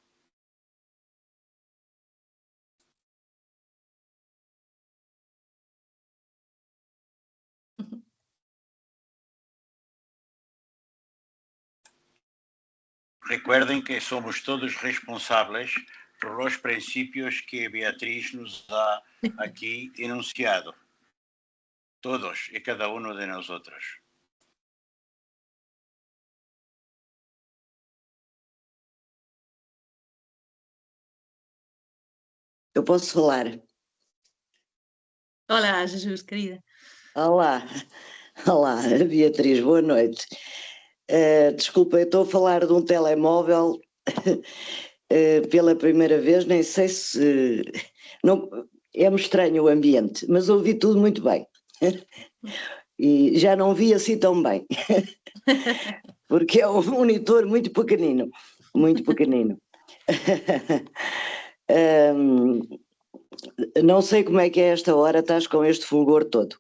Recuerden que somos todos responsables por los principios que Beatriz nos ha aquí enunciado. Todos y cada uno de nosotros.
Eu posso falar?
Hola, Jesús, querida.
Olá, olá, Beatriz, boa noite. Desculpa, eu estou a falar de um telemóvel pela primeira vez, nem sei se... Não, é-me estranho o ambiente, mas ouvi tudo muito bem. E já não vi assim tão bem, porque é um monitor muito pequenino, muito pequenino. Não sei como é que é esta hora, estás com este fulgor todo.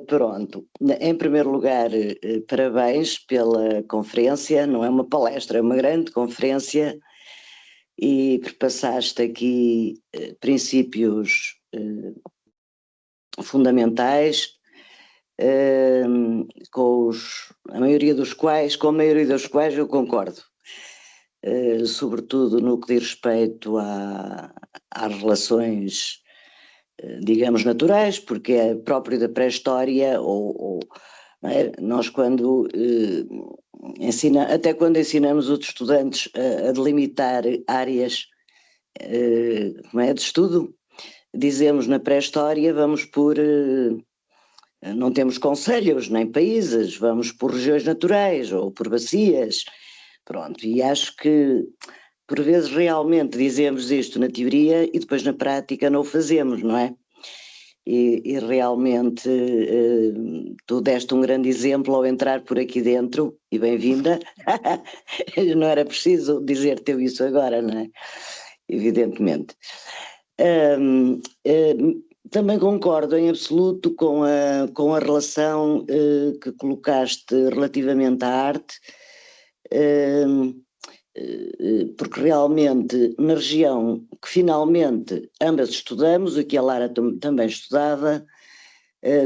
Pronto, em primeiro lugar, parabéns pela conferência, não é uma palestra, é uma grande conferência e passaste aqui princípios fundamentais, com a maioria dos quais eu concordo. Sobretudo no que diz respeito às relações, digamos, naturais, porque é próprio da pré-história, nós quando até quando ensinamos os estudantes a delimitar áreas de estudo, dizemos na pré-história, vamos por... não temos concelhos nem países, vamos por regiões naturais ou por bacias. Pronto, e acho que por vezes realmente dizemos isto na teoria e depois na prática não o fazemos, não é? E realmente tu deste um grande exemplo ao entrar por aqui dentro, e bem-vinda. Não era preciso dizer-te isso agora, não é? Evidentemente. Também concordo em absoluto com a relação que colocaste relativamente à arte, porque realmente na região que finalmente ambas estudamos, aqui a Lara também estudava,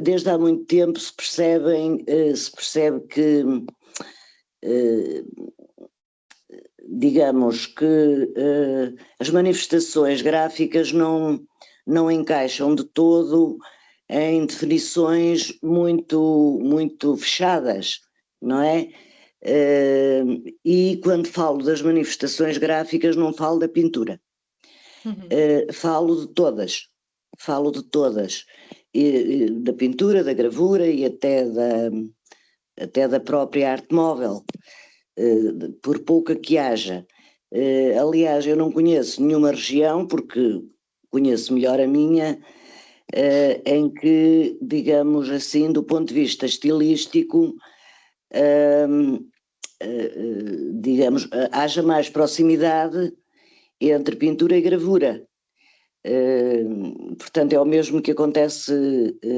desde há muito tempo se percebe que, digamos que as manifestações gráficas não encaixam de todo em definições muito fechadas, não é? E quando falo das manifestações gráficas não falo da pintura, falo de todas, da pintura, da gravura e até da própria arte móvel, por pouca que haja. Aliás, eu não conheço nenhuma região, porque conheço melhor a minha, em que, digamos assim, do ponto de vista estilístico, digamos, haja mais proximidade entre pintura e gravura. Portanto, é o mesmo que acontece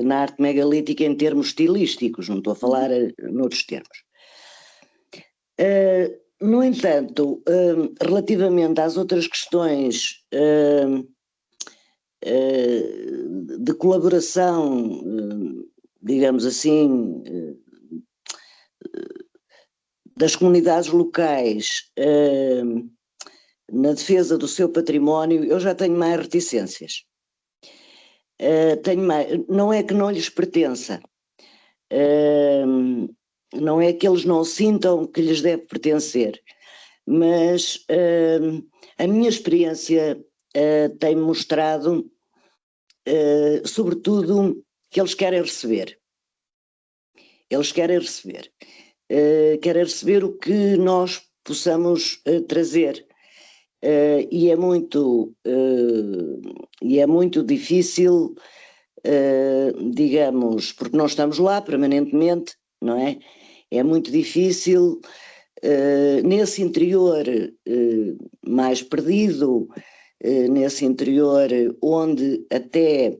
na arte megalítica em termos estilísticos, não estou a falar noutros termos. No entanto, relativamente às outras questões de colaboração, digamos assim, das comunidades locais na defesa do seu património, eu já tenho mais reticências. Não é que não lhes pertença, não é que eles não sintam que lhes deve pertencer, mas a minha experiência tem mostrado, sobretudo, que eles querem receber. Eles querem receber o que nós possamos trazer. E é muito difícil, digamos, porque nós estamos lá permanentemente, não é? É muito difícil nesse interior mais perdido, nesse interior onde até,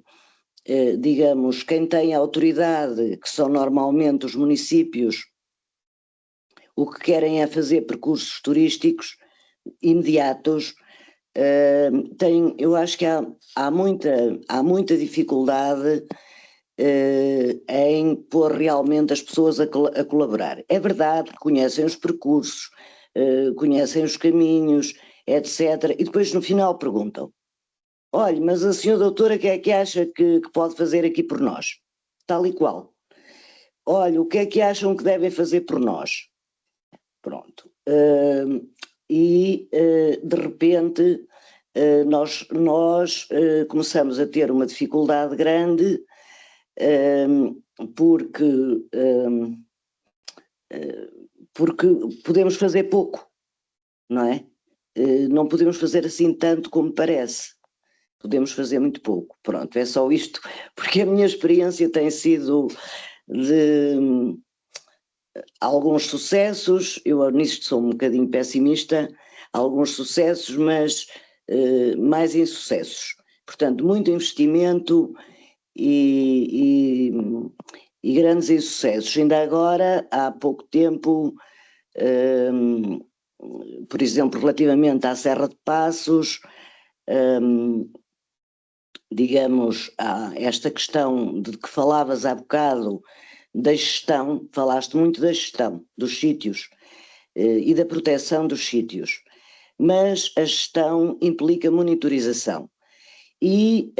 digamos, quem tem a autoridade, que são normalmente os municípios, o que querem é fazer percursos turísticos imediatos. Eu acho que há muita dificuldade em pôr realmente as pessoas a colaborar. É verdade que conhecem os percursos, conhecem os caminhos, etc. E depois no final perguntam: olha, mas a senhora doutora o que é que acha que pode fazer aqui por nós? Tal e qual. Olha, o que é que acham que devem fazer por nós? Pronto. E de repente nós começamos a ter uma dificuldade grande porque podemos fazer pouco, não é? Não podemos fazer assim tanto como parece, podemos fazer muito pouco. Pronto, é só isto, porque a minha experiência tem sido de alguns sucessos, eu nisto sou um bocadinho pessimista, alguns sucessos, mas mais insucessos. Portanto, muito investimento e grandes insucessos. Ainda agora, há pouco tempo, por exemplo, relativamente à Serra de Passos, digamos, há esta questão de que falavas há bocado, da gestão, falaste muito da gestão dos sítios e da proteção dos sítios, mas a gestão implica monitorização. E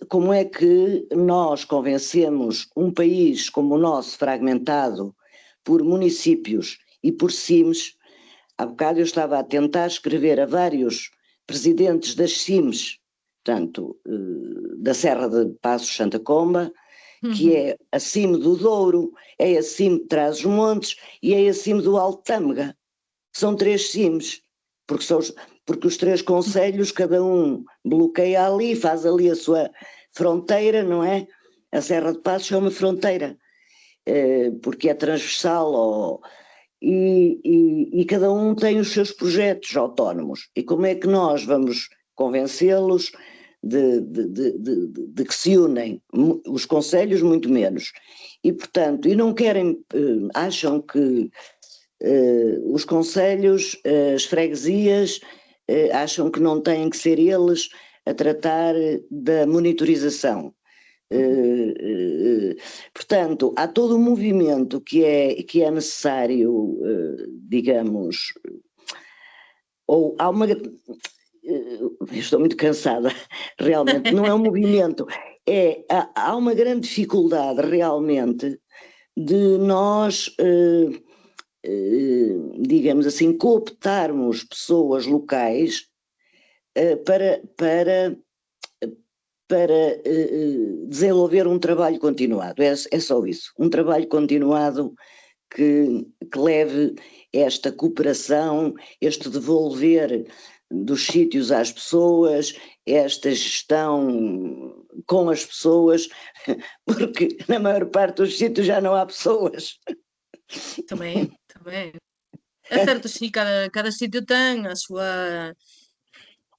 como é que nós convencemos um país como o nosso, fragmentado por municípios e por CIMs? Há bocado eu estava a tentar escrever a vários presidentes das CIMs portanto, da Serra de Passos Santa Comba, que é acima do Douro, é acima de Trás-os-Montes e é acima do Alto Tâmega. São 3 cimes, porque os 3 concelhos, cada um bloqueia ali, faz ali a sua fronteira, não é? A Serra de Passos é uma fronteira, porque é transversal e cada um tem os seus projetos autónomos. E como é que nós vamos convencê-los de que se unem? Os concelhos muito menos. E, portanto, e não querem, acham que os concelhos, as freguesias, acham que não têm que ser eles a tratar da monitorização. Portanto, há todo um movimento que é necessário, digamos, ou há uma... estou muito cansada, realmente, não é um movimento, há uma grande dificuldade realmente de nós, digamos assim, cooptarmos pessoas locais para desenvolver um trabalho continuado. É só isso, um trabalho continuado que leve esta cooperação, este devolver dos sítios às pessoas, esta gestão com as pessoas, porque na maior parte dos sítios já não há pessoas.
Também. É certo, sí, cada sitio ten a súa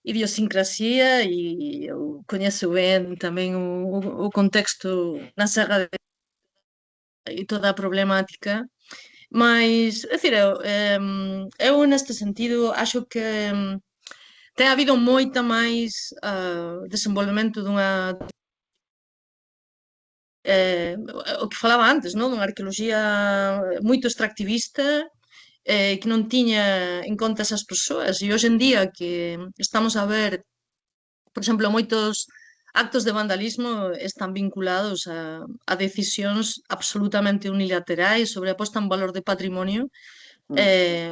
idiosincrasia e eu coñezo ben tamén o contexto na Serra e toda a problemática, mas, é dicir, eu neste sentido acho que ten habido moita máis desenvolvemento dunha o que falaba antes, non? Dunha arqueoloxía moito extractivista que non tiña en conta esas persoas e hoxe en día que estamos a ver, por exemplo, moitos actos de vandalismo están vinculados a decisións absolutamente unilaterais sobre a posta en valor de patrimonio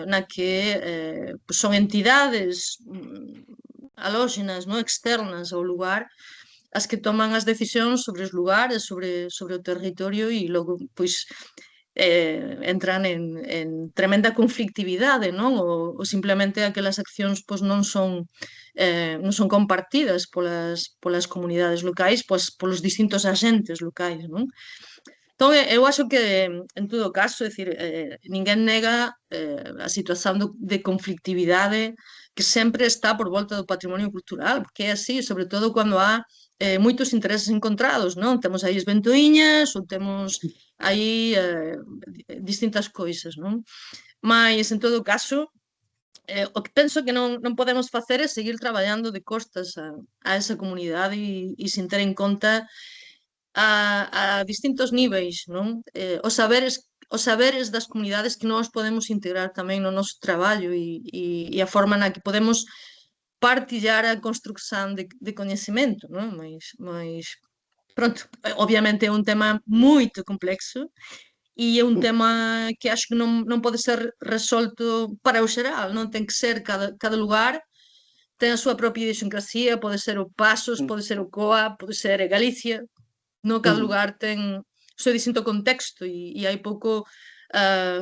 na que pues son entidades alóxenas, non externas ao lugar as que toman as decisións sobre os lugares, sobre o territorio e logo, pois, entran en tremenda conflictividade, non? Ou simplemente aquelas accións pois, non son compartidas polas comunidades locais, pois polos distintos agentes locais, non? Entón, eu acho que, en todo caso, é dicir, ninguén nega a situación de conflictividade que sempre está por volta do patrimonio cultural, porque é así, sobre todo cando há moitos intereses encontrados, non? Temos aí as ventoíñas ou temos aí distintas coisas, non? Mas, en todo caso, o que penso que non podemos facer é seguir traballando de costas a esa comunidade e sin ter en conta a distintos níveis, non? Os saberes das comunidades que nós podemos integrar tamén no noso traballo e a forma na que podemos partillar a construcción de coñecemento, non? Mas pronto, obviamente é un tema moito complexo e é un tema que acho que non pode ser resolto para o xeral, non ten que ser cada lugar ten a súa propia idiosincrasia, pode ser o Pasos, pode ser o Coa, pode ser Galicia, non cada lugar ten o seu distinto contexto e hai pouco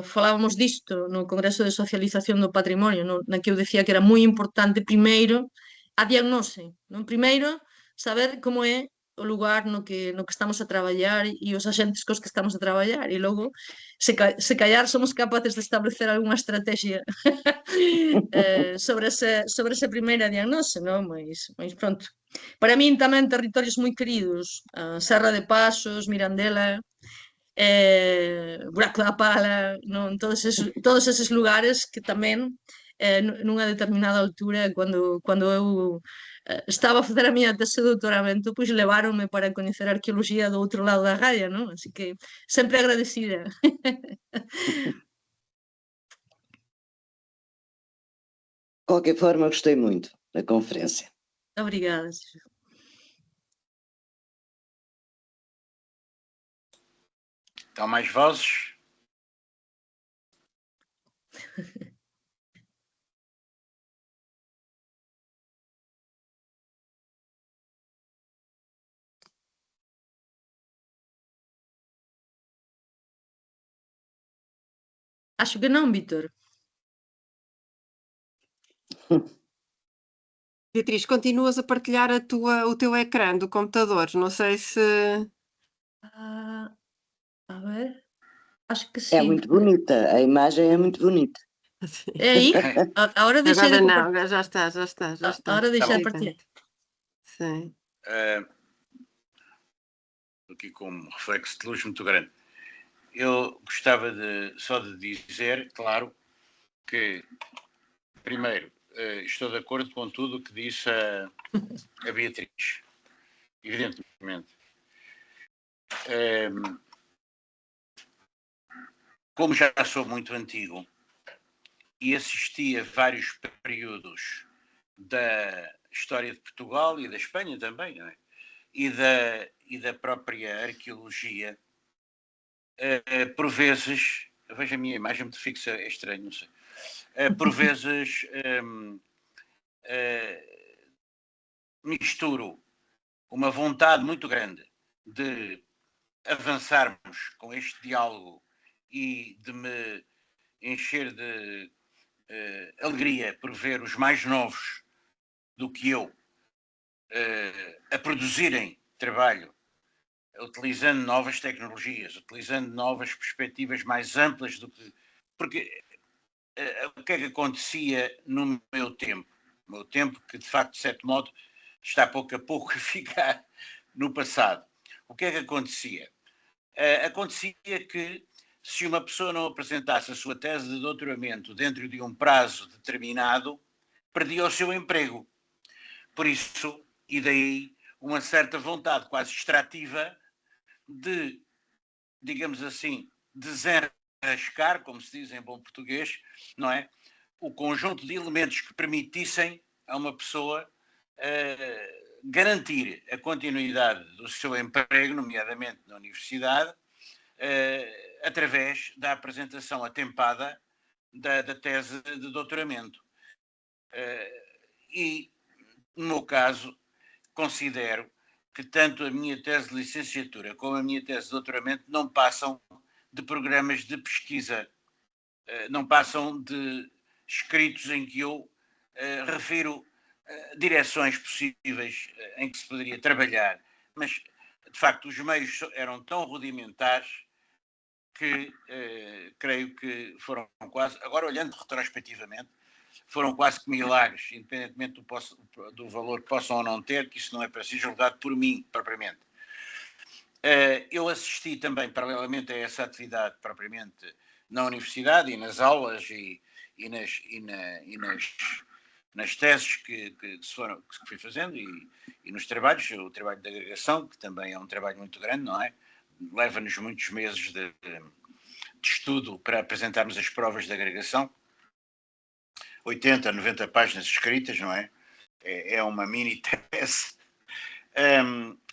falábamos disto no Congreso de Socialización do Patrimonio, na que eu decía que era moi importante primeiro a diagnose, non? Primeiro saber como é o lugar no que estamos a traballar e os agentes cos que estamos a traballar e logo se callar somos capaces de establecer algunha estrategia sobre esa primeira diagnose, non? Mas pronto. Para min tamén territorios moi queridos, Serra de Pasos, Mirandela, Buraco da Pala, non? Todos eses lugares que tamén nunha determinada altura, cando eu estaba a facer a miña tese de doutoramento, pois leváronme para coñecer a arqueoloxía do outro lado da raya, non? Así que sempre agradecida.
De qualquer forma, gostei muito da conferência.
Obrigada.
Então, mais vozes?
Acho que não, Vítor.
Beatriz, continuas a partilhar o teu ecrã do computador. Não sei se...
Ah, a ver. Acho que
É
sim.
muito bonita, a imagem é muito bonita.
É aí? Agora deixei
Agora
de
não,
compartilhar.
agora já está.
Agora deixei de
bom.
partilhar.
Sim.
Aqui com um reflexo de luz muito grande. Eu gostava só de dizer, claro, que, primeiro, estou de acordo com tudo o que disse a Beatriz, evidentemente. Como já sou muito antigo e assisti a vários períodos da história de Portugal e da Espanha também, não é? E da própria arqueologia, por vezes, veja a minha imagem muito fixa, é estranho, não sei. Por vezes misturo uma vontade muito grande de avançarmos com este diálogo e de me encher de alegria por ver os mais novos do que eu a produzirem trabalho, utilizando novas tecnologias, utilizando novas perspectivas mais amplas do que... Porque o que é que acontecia no meu tempo? O meu tempo que, de facto, de certo modo, está pouco a pouco a ficar no passado. O que é que acontecia? Acontecia que, se uma pessoa não apresentasse a sua tese de doutoramento dentro de um prazo determinado, perdia o seu emprego. Por isso, e daí uma certa vontade quase extrativa de, digamos assim, desenrascar, como se diz em bom português, não é? O conjunto de elementos que permitissem a uma pessoa garantir a continuidade do seu emprego, nomeadamente na universidade, através da apresentação atempada da tese de doutoramento. E, no meu caso, considero que tanto a minha tese de licenciatura como a minha tese de doutoramento não passam de programas de pesquisa, não passam de escritos em que eu refiro direções possíveis em que se poderia trabalhar, mas de facto os meios eram tão rudimentares que creio que foram quase, agora olhando retrospectivamente, foram quase que milagres, independentemente do valor que possam ou não ter, que isso não é para ser julgado por mim, propriamente. Eu assisti também, paralelamente a essa atividade, propriamente na universidade e nas aulas e nas teses que fui fazendo e nos trabalhos, o trabalho de agregação, que também é um trabalho muito grande, não é? Leva-nos muitos meses de estudo para apresentarmos as provas de agregação. 80, 90 páginas escritas, não é? É uma mini tese.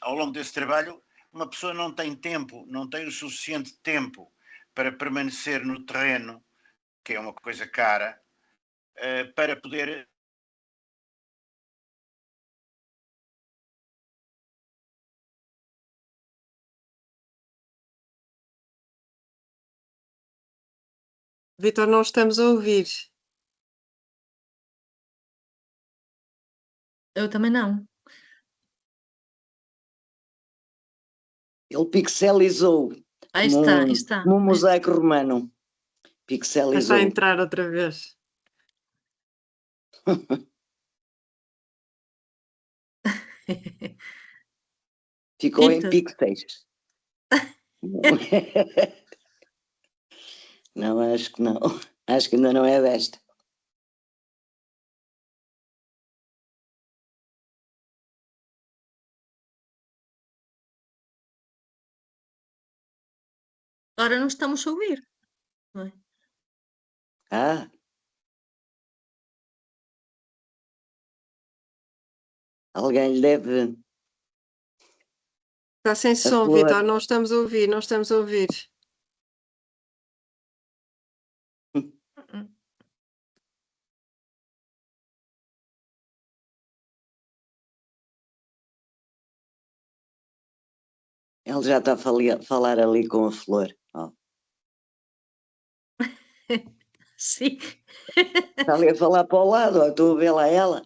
Ao longo desse trabalho, uma pessoa não tem tempo, não tem o suficiente tempo para permanecer no terreno, que é uma coisa cara, para poder...
Vítor, não estamos a ouvir.
Eu também não.
Ele pixelizou
Aí está,
como
está.
um mosaico romano. Pixelizou.
Está a entrar outra vez.
Ficou em
Vítor,
pixels. Não, acho que não. Acho que ainda não é desta.
agora não estamos a ouvir. Não é?
Ah. Alguém lhe deve...
Está sem som,
flor.
Vítor, não estamos a ouvir, não estamos a ouvir.
Ele já está a falar ali com a flor. Oh.
Sim.
Está ali a falar para o lado, ou estou a vê-la a ela.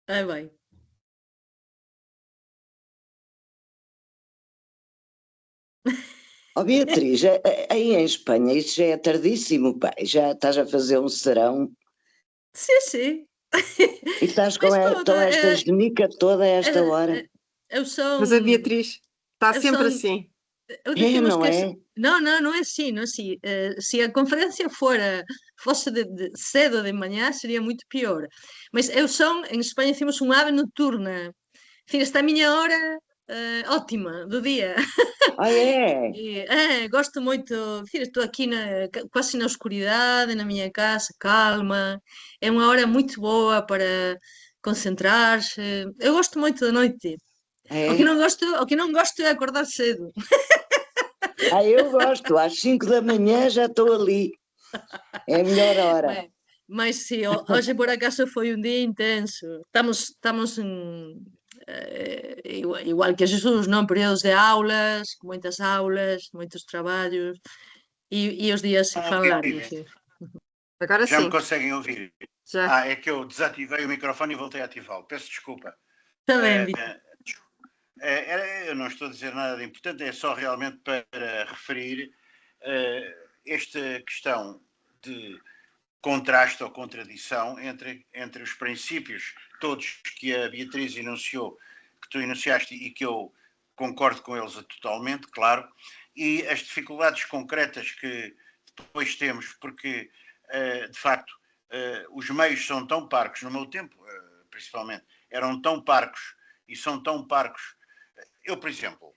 Ai, bem.
Ó Beatriz, aí em Espanha isso já é tardíssimo, pai. Já estás a fazer um serão
Sim, sim.
e estás com
Mas pronto,
esta genica toda a esta hora.
eu sou.
Mas a Beatriz está
Eu
sempre
sou.
assim.
É,
Decimos
não
que
é?
não, não, não é assim, não é assim. Se a conferência fosse cedo de manhã, seria muito pior. Mas eu sou, em Espanha decimos ave noturna. Enfim, esta é a minha hora ótima do dia.
Ah, é?
Gosto muito, enfim, estou aqui quase na escuridade, na minha casa, calma. É uma hora muito boa para concentrar-se. Eu gosto muito da noite.
É?
O que não gosto é acordar cedo.
Ah, eu gosto. Às 5 da manhã já estou ali. É a melhor hora.
Mas sim, hoje por acaso foi um dia intenso. Estamos igual que Jesus, não? Períodos de aulas, muitas aulas, muitos trabalhos e os dias se fan largos,
Ouvir.
sim.
Agora
Já me
sim,
conseguem ouvir?
já.
É que eu desativei o microfone e voltei a ativá-lo. Peço desculpa.
Está bem, Vitor.
Eh, eu não estou a dizer nada de importante, é só realmente para referir esta questão de contraste ou contradição entre os princípios todos que a Beatriz enunciou, que tu enunciaste e que eu concordo com eles totalmente, claro, e as dificuldades concretas que depois temos, porque, de facto, os meios são tão parcos, no meu tempo, principalmente, eram tão parcos e são tão parcos. Eu, por exemplo,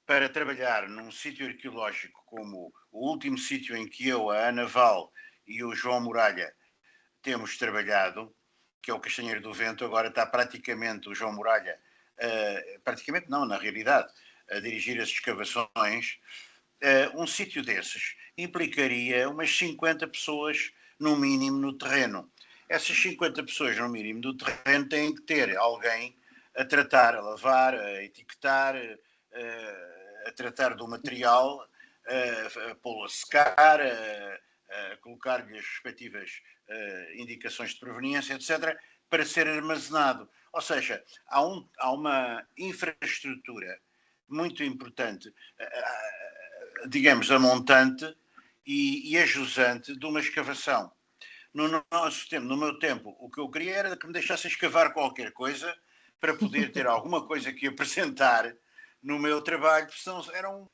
para trabalhar num sítio arqueológico como o último sítio em que eu, a Ana Val e o João Muralha temos trabalhado, que é o Castanheiro do Vento, agora está praticamente o João Muralha, praticamente não, na realidade, a dirigir as escavações. Um sítio desses implicaria umas 50 pessoas, no mínimo, no terreno. Essas 50 pessoas, no mínimo, do terreno, têm que ter alguém a tratar, a lavar, a etiquetar, a tratar do material, a pô-lo a secar, a colocar-lhe as respectivas indicações de proveniência, etc., para ser armazenado. Ou seja, há uma infraestrutura muito importante, digamos, a montante e a jusante de uma escavação. No nosso tempo, no meu tempo, o que eu queria era que me deixassem escavar qualquer coisa para poder ter alguma coisa que apresentar no meu trabalho, porque senão era uma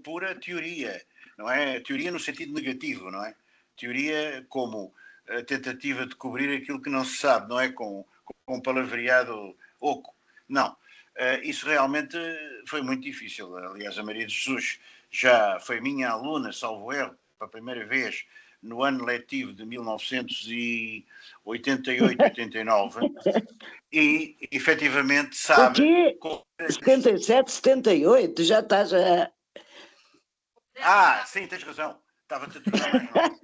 pura teoria, não é? Teoria no sentido negativo, não é? Teoria como a tentativa de cobrir aquilo que não se sabe, não é? Com um palavreado oco. Não. Isso realmente foi muito difícil. Aliás, a Maria de Jesus já foi minha aluna, salvo erro, pela primeira vez, no ano letivo de 1988, 89, e efetivamente
O
sabe.
quê? 77, 78? Já estás a.
Sim, tens razão. Estava-te a tornar mais novo.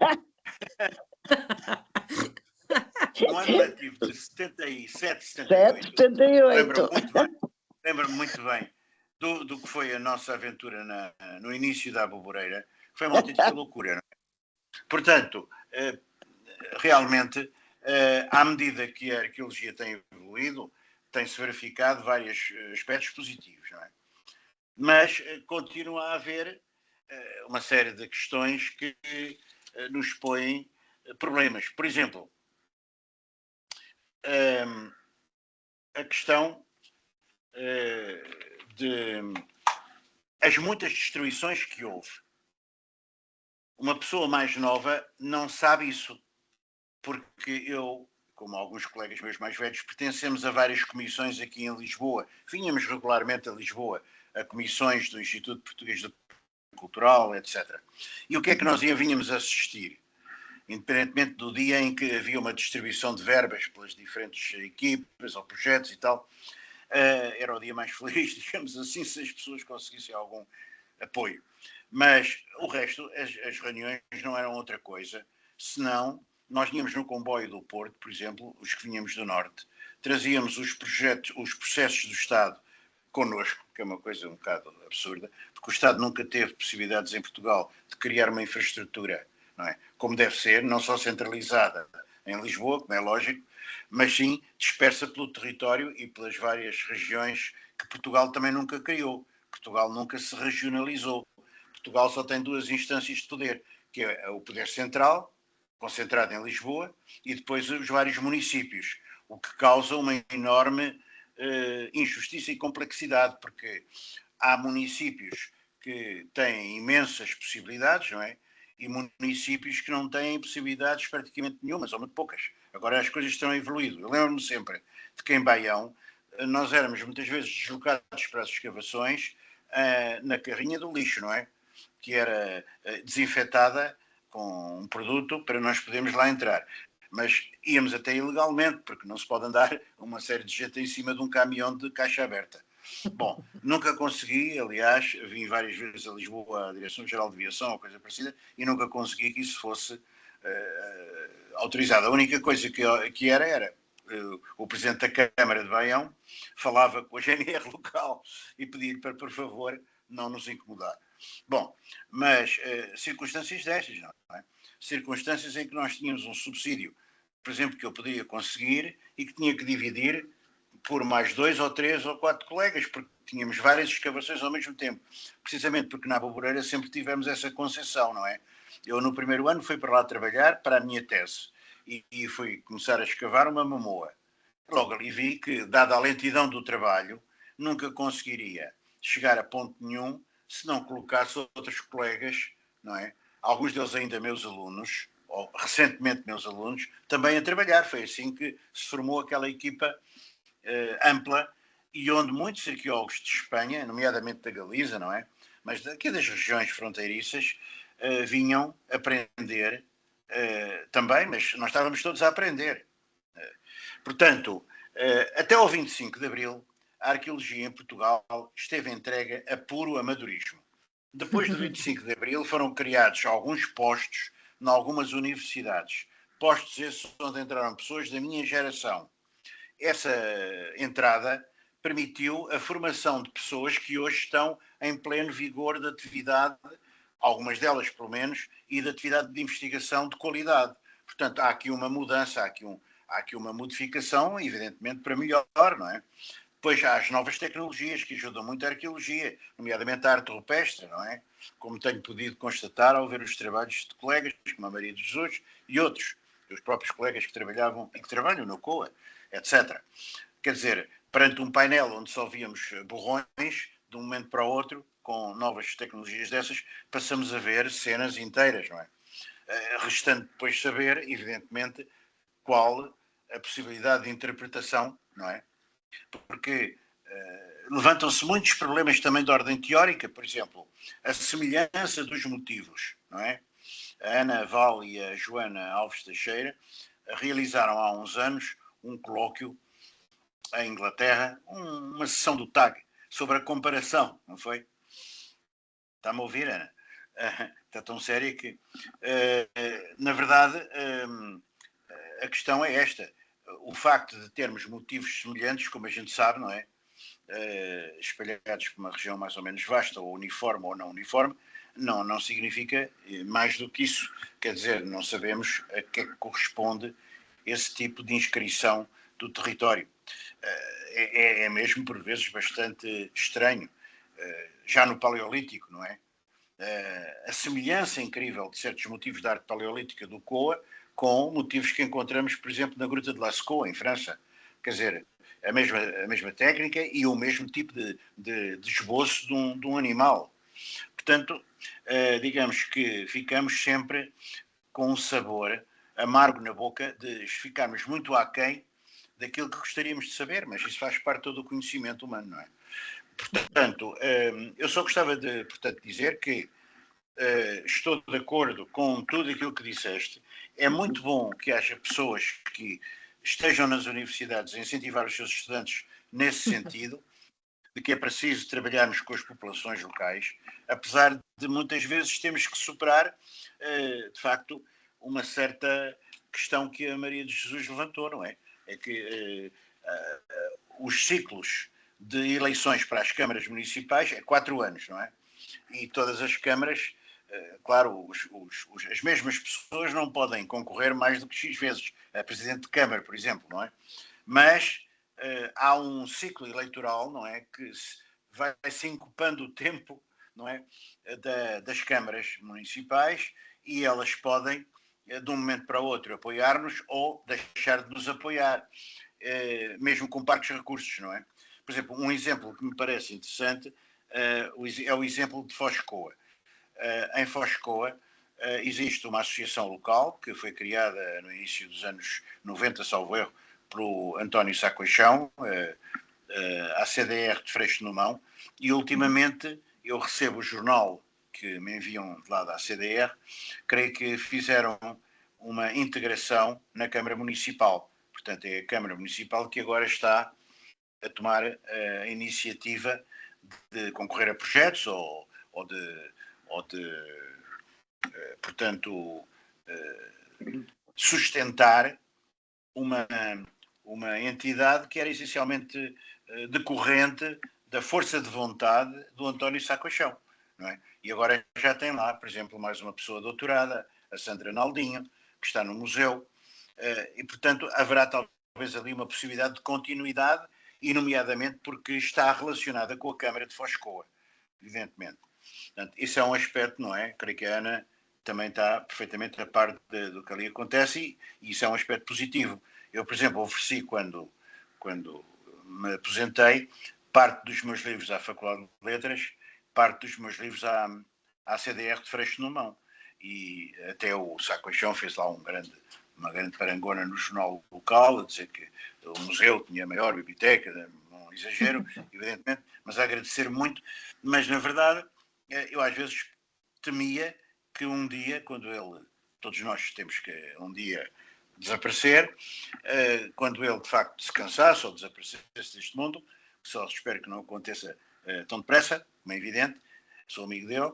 No ano letivo de 77, 78,
78.
lembro-me muito bem. Lembro-me muito bem do que foi a nossa aventura no início da Aboboreira, que foi uma autêntica loucura. Não é? Portanto, realmente, à medida que a arqueologia tem evoluído, tem-se verificado vários aspectos positivos, não é? Mas continua a haver uma série de questões que nos põem problemas. Por exemplo, a questão de as muitas destruições que houve. Uma pessoa mais nova não sabe isso, porque eu, como alguns colegas meus mais velhos, pertencemos a várias comissões aqui em Lisboa. Vínhamos regularmente a Lisboa, a comissões do Instituto Português de Cultural, etc. E o que é que nós vínhamos assistir? Independentemente do dia em que havia uma distribuição de verbas pelas diferentes equipas ou projetos e tal, era o dia mais feliz, digamos assim, se as pessoas conseguissem algum apoio. Mas o resto, as reuniões não eram outra coisa, senão nós tínhamos no comboio do Porto, por exemplo, os que vinhamos do Norte, trazíamos os processos do Estado connosco, que é uma coisa um bocado absurda, porque o Estado nunca teve possibilidades em Portugal de criar uma infraestrutura, não é? Como deve ser, não só centralizada em Lisboa, como é lógico, mas sim dispersa pelo território e pelas várias regiões que Portugal também nunca criou. Portugal nunca se regionalizou. Portugal só tem duas instâncias de poder, que é o poder central, concentrado em Lisboa, e depois os vários municípios, o que causa uma enorme injustiça e complexidade, porque há municípios que têm imensas possibilidades, não é? E municípios que não têm possibilidades praticamente nenhumas, ou muito poucas. Agora as coisas estão evoluído. Eu lembro-me sempre de que em Baião nós éramos muitas vezes deslocados para as escavações na carrinha do lixo, não é? Que era desinfetada com um produto para nós podermos lá entrar. Mas íamos até ilegalmente, porque não se pode andar uma série de gente em cima de um caminhão de caixa aberta. Bom, nunca consegui, aliás, vim várias vezes a Lisboa, à Direção-Geral de Aviação ou coisa parecida, e nunca consegui que isso fosse autorizado. A única coisa que era o Presidente da Câmara de Baião falava com a GNR local e pedia para, por favor, não nos incomodar. Bom, mas circunstâncias destas, não é? Circunstâncias em que nós tínhamos um subsídio, por exemplo, que eu podia conseguir e que tinha que dividir por mais 2 ou 3 ou 4 colegas, porque tínhamos várias escavações ao mesmo tempo. Precisamente porque na Alboreira sempre tivemos essa concessão, não é? Eu no primeiro ano fui para lá trabalhar para a minha tese e fui começar a escavar uma mamoa. Logo ali vi que, dada a lentidão do trabalho, nunca conseguiria chegar a ponto nenhum se não colocasse outros colegas, não é? Alguns deles ainda meus alunos, ou recentemente meus alunos, também a trabalhar. Foi assim que se formou aquela equipa ampla e onde muitos arqueólogos de Espanha, nomeadamente da Galiza, não é? Mas daqui das regiões fronteiriças, vinham aprender também, mas nós estávamos todos a aprender. Portanto, até ao 25 de Abril, a arqueologia em Portugal esteve entregue a puro amadorismo. Depois do 25 de Abril foram criados alguns postos em algumas universidades. Postos esses onde entraram pessoas da minha geração. Essa entrada permitiu a formação de pessoas que hoje estão em pleno vigor de atividade, algumas delas pelo menos, e de atividade de investigação de qualidade. Portanto, há aqui uma mudança, há aqui uma modificação, evidentemente, para melhor, não é? Depois há as novas tecnologias que ajudam muito a arqueologia, nomeadamente a arte rupestre, não é? Como tenho podido constatar ao ver os trabalhos de colegas, como a Maria de Jesus e outros, os próprios colegas que trabalhavam e que trabalham no COA, etc. Quer dizer, perante um painel onde só víamos borrões, de um momento para o outro, com novas tecnologias dessas, passamos a ver cenas inteiras, não é? Restando depois saber, evidentemente, qual a possibilidade de interpretação, não é? Porque levantam-se muitos problemas também de ordem teórica, por exemplo, a semelhança dos motivos, não é? A Ana Val e a Joana Alves Teixeira realizaram há uns anos um colóquio em Inglaterra, uma sessão do TAG sobre a comparação, não foi? Está-me a ouvir, Ana? Está tão séria que, na verdade, a questão é esta. O facto de termos motivos semelhantes, como a gente sabe, não é? Espalhados por uma região mais ou menos vasta, ou uniforme ou não uniforme, não significa mais do que isso. Quer dizer, não sabemos a que é que corresponde esse tipo de inscrição do território. É mesmo, por vezes, bastante estranho. Já no Paleolítico, não é? A semelhança incrível de certos motivos da arte paleolítica do Coa com motivos que encontramos, por exemplo, na Gruta de Lascaux, em França. Quer dizer, a mesma técnica e o mesmo tipo de esboço de um animal. Portanto, digamos que ficamos sempre com um sabor amargo na boca de ficarmos muito aquém daquilo que gostaríamos de saber, mas isso faz parte todo do conhecimento humano, não é? Portanto, eu só gostava de, portanto, dizer que estou de acordo com tudo aquilo que disseste. É muito bom que haja pessoas que estejam nas universidades a incentivar os seus estudantes nesse sentido, de que é preciso trabalharmos com as populações locais, apesar de muitas vezes termos que superar, de facto, uma certa questão que a Maria de Jesus levantou, não é? É que os ciclos de eleições para as câmaras municipais é 4 anos, não é? E todas as câmaras, claro, as mesmas pessoas não podem concorrer mais do que X vezes. A Presidente de Câmara, por exemplo, não é? Mas há um ciclo eleitoral, não é? Que vai sincopando o tempo, não é? Das câmaras municipais e elas podem, de um momento para o outro, apoiar-nos ou deixar de nos apoiar, mesmo com parcos recursos, não é? Por exemplo, um exemplo que me parece interessante é o exemplo de Foscoa. Em Foscoa existe uma associação local que foi criada no início dos anos 90, salvo erro, pelo António Sá Coixão, a CDR de Freixo no Mão, e ultimamente eu recebo o jornal que me enviam de lá da CDR, creio que fizeram uma integração na Câmara Municipal. Portanto, é a Câmara Municipal que agora está a tomar a iniciativa de concorrer a projetos ou de portanto, sustentar uma entidade que era essencialmente decorrente da força de vontade do António Sá Coixão, não é? E agora já tem lá, por exemplo, mais uma pessoa doutorada, a Sandra Naldinho, que está no museu, e, portanto, haverá talvez ali uma possibilidade de continuidade, e nomeadamente porque está relacionada com a Câmara de Foscoa, evidentemente. Portanto, isso é um aspecto, não é? Creio que a Ana também está perfeitamente a par do que ali acontece e isso é um aspecto positivo. Eu, por exemplo, ofereci, quando me aposentei, parte dos meus livros à Faculdade de Letras, parte dos meus livros à CDR de Freixo no Mão. E até o Sá Coixão fez lá uma grande parangona no jornal local, a dizer que o museu tinha a maior biblioteca, não exagero, evidentemente, mas a agradecer muito. Mas, na verdade, eu às vezes temia que um dia, todos nós temos que um dia desaparecer, quando ele de facto se cansasse ou desaparecesse deste mundo, só espero que não aconteça tão depressa, como é evidente, sou amigo dele,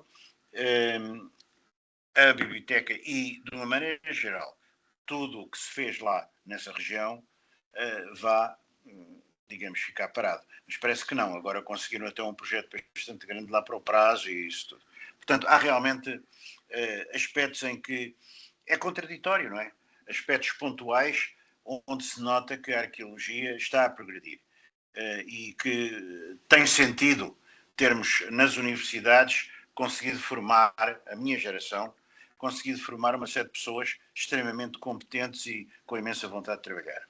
a biblioteca e, de uma maneira geral, tudo o que se fez lá nessa região vá, digamos, ficar parado. Mas parece que não, agora conseguiram até um projeto bastante grande lá para o prazo e isso tudo. Portanto, há realmente aspectos em que é contraditório, não é? Aspectos pontuais onde se nota que a arqueologia está a progredir e que tem sentido termos nas universidades conseguido formar a minha geração, conseguido formar uma série de pessoas extremamente competentes e com imensa vontade de trabalhar.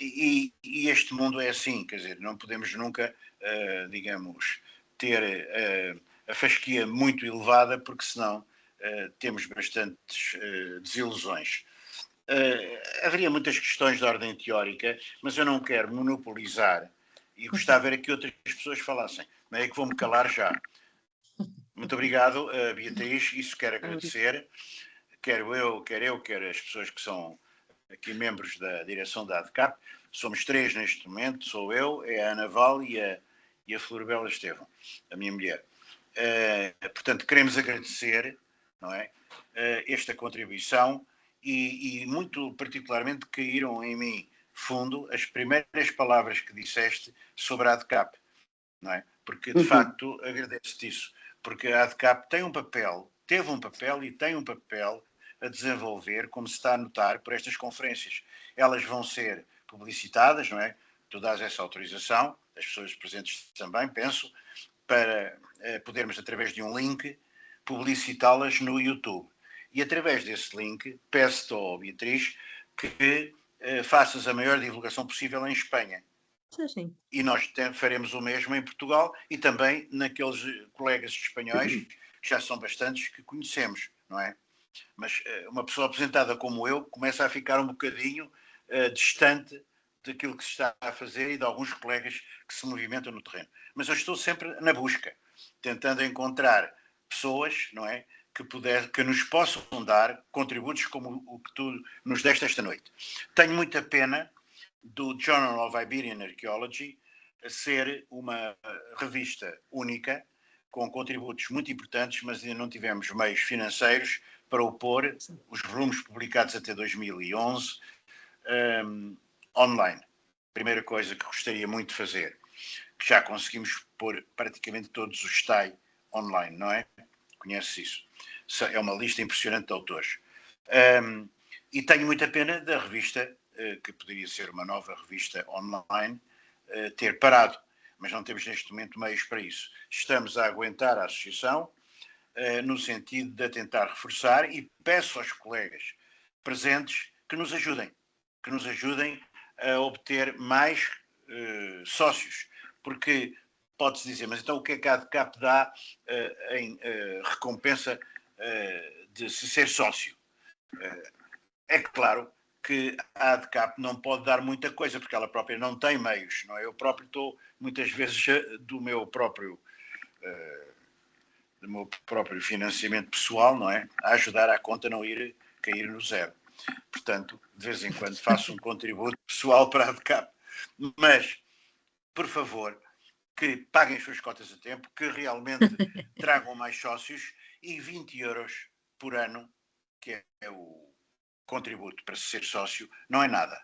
E este mundo é assim, quer dizer, não podemos nunca, digamos, ter a fasquia muito elevada, porque senão temos bastantes desilusões. Haveria muitas questões de ordem teórica, mas eu não quero monopolizar e gostava era que outras pessoas falassem. Não é que vou-me calar já. Muito obrigado, Beatriz, isso quero agradecer. Quer as pessoas que são aqui membros da direção da ADCAP. Somos 3 neste momento, sou eu, é a Ana Val e a Florbela Estevão, a minha mulher. Portanto, queremos agradecer, não é, esta contribuição e muito particularmente caíram em mim fundo as primeiras palavras que disseste sobre a ADCAP, não é? Porque, de facto, agradeço-te isso, porque a ADCAP teve um papel e tem um papel a desenvolver, como se está a notar por estas conferências. Elas vão ser publicitadas, não é? Tu dás essa autorização, as pessoas presentes também, penso, para podermos, através de um link, publicitá-las no YouTube. E através desse link, peço-te, Beatriz, que faças a maior divulgação possível em Espanha.
Sim.
E nós faremos o mesmo em Portugal e também naqueles colegas espanhóis, que já são bastantes, que conhecemos, não é? Mas uma pessoa apresentada como eu começa a ficar um bocadinho distante daquilo que se está a fazer e de alguns colegas que se movimentam no terreno. Mas eu estou sempre na busca, tentando encontrar pessoas, não é, que nos possam dar contributos como o que tu nos deste esta noite. Tenho muita pena do Journal of Iberian Archaeology ser uma revista única, com contributos muito importantes, mas ainda não tivemos meios financeiros para opor os volumes publicados até 2011 online. primeira coisa que gostaria muito de fazer, que já conseguimos pôr praticamente todos os TAI online, não é? Conhece isso? É uma lista impressionante de autores. E tenho muita pena da revista, que poderia ser uma nova revista online, ter parado, mas não temos neste momento meios para isso. Estamos a aguentar a associação, no sentido de a tentar reforçar, e peço aos colegas presentes que nos ajudem a obter mais sócios, porque pode-se dizer, mas então o que é que a ADCAP dá em recompensa de se ser sócio? É claro que a ADCAP não pode dar muita coisa, porque ela própria não tem meios, não é? Eu próprio estou, muitas vezes, do meu próprio financiamento pessoal, não é? A ajudar a conta não ir cair no zero. Portanto, de vez em quando faço um contributo pessoal para a ADCAP. Mas, por favor, que paguem as suas cotas a tempo, que realmente tragam mais sócios, e 20 euros por ano, que é o contributo para ser sócio, não é nada.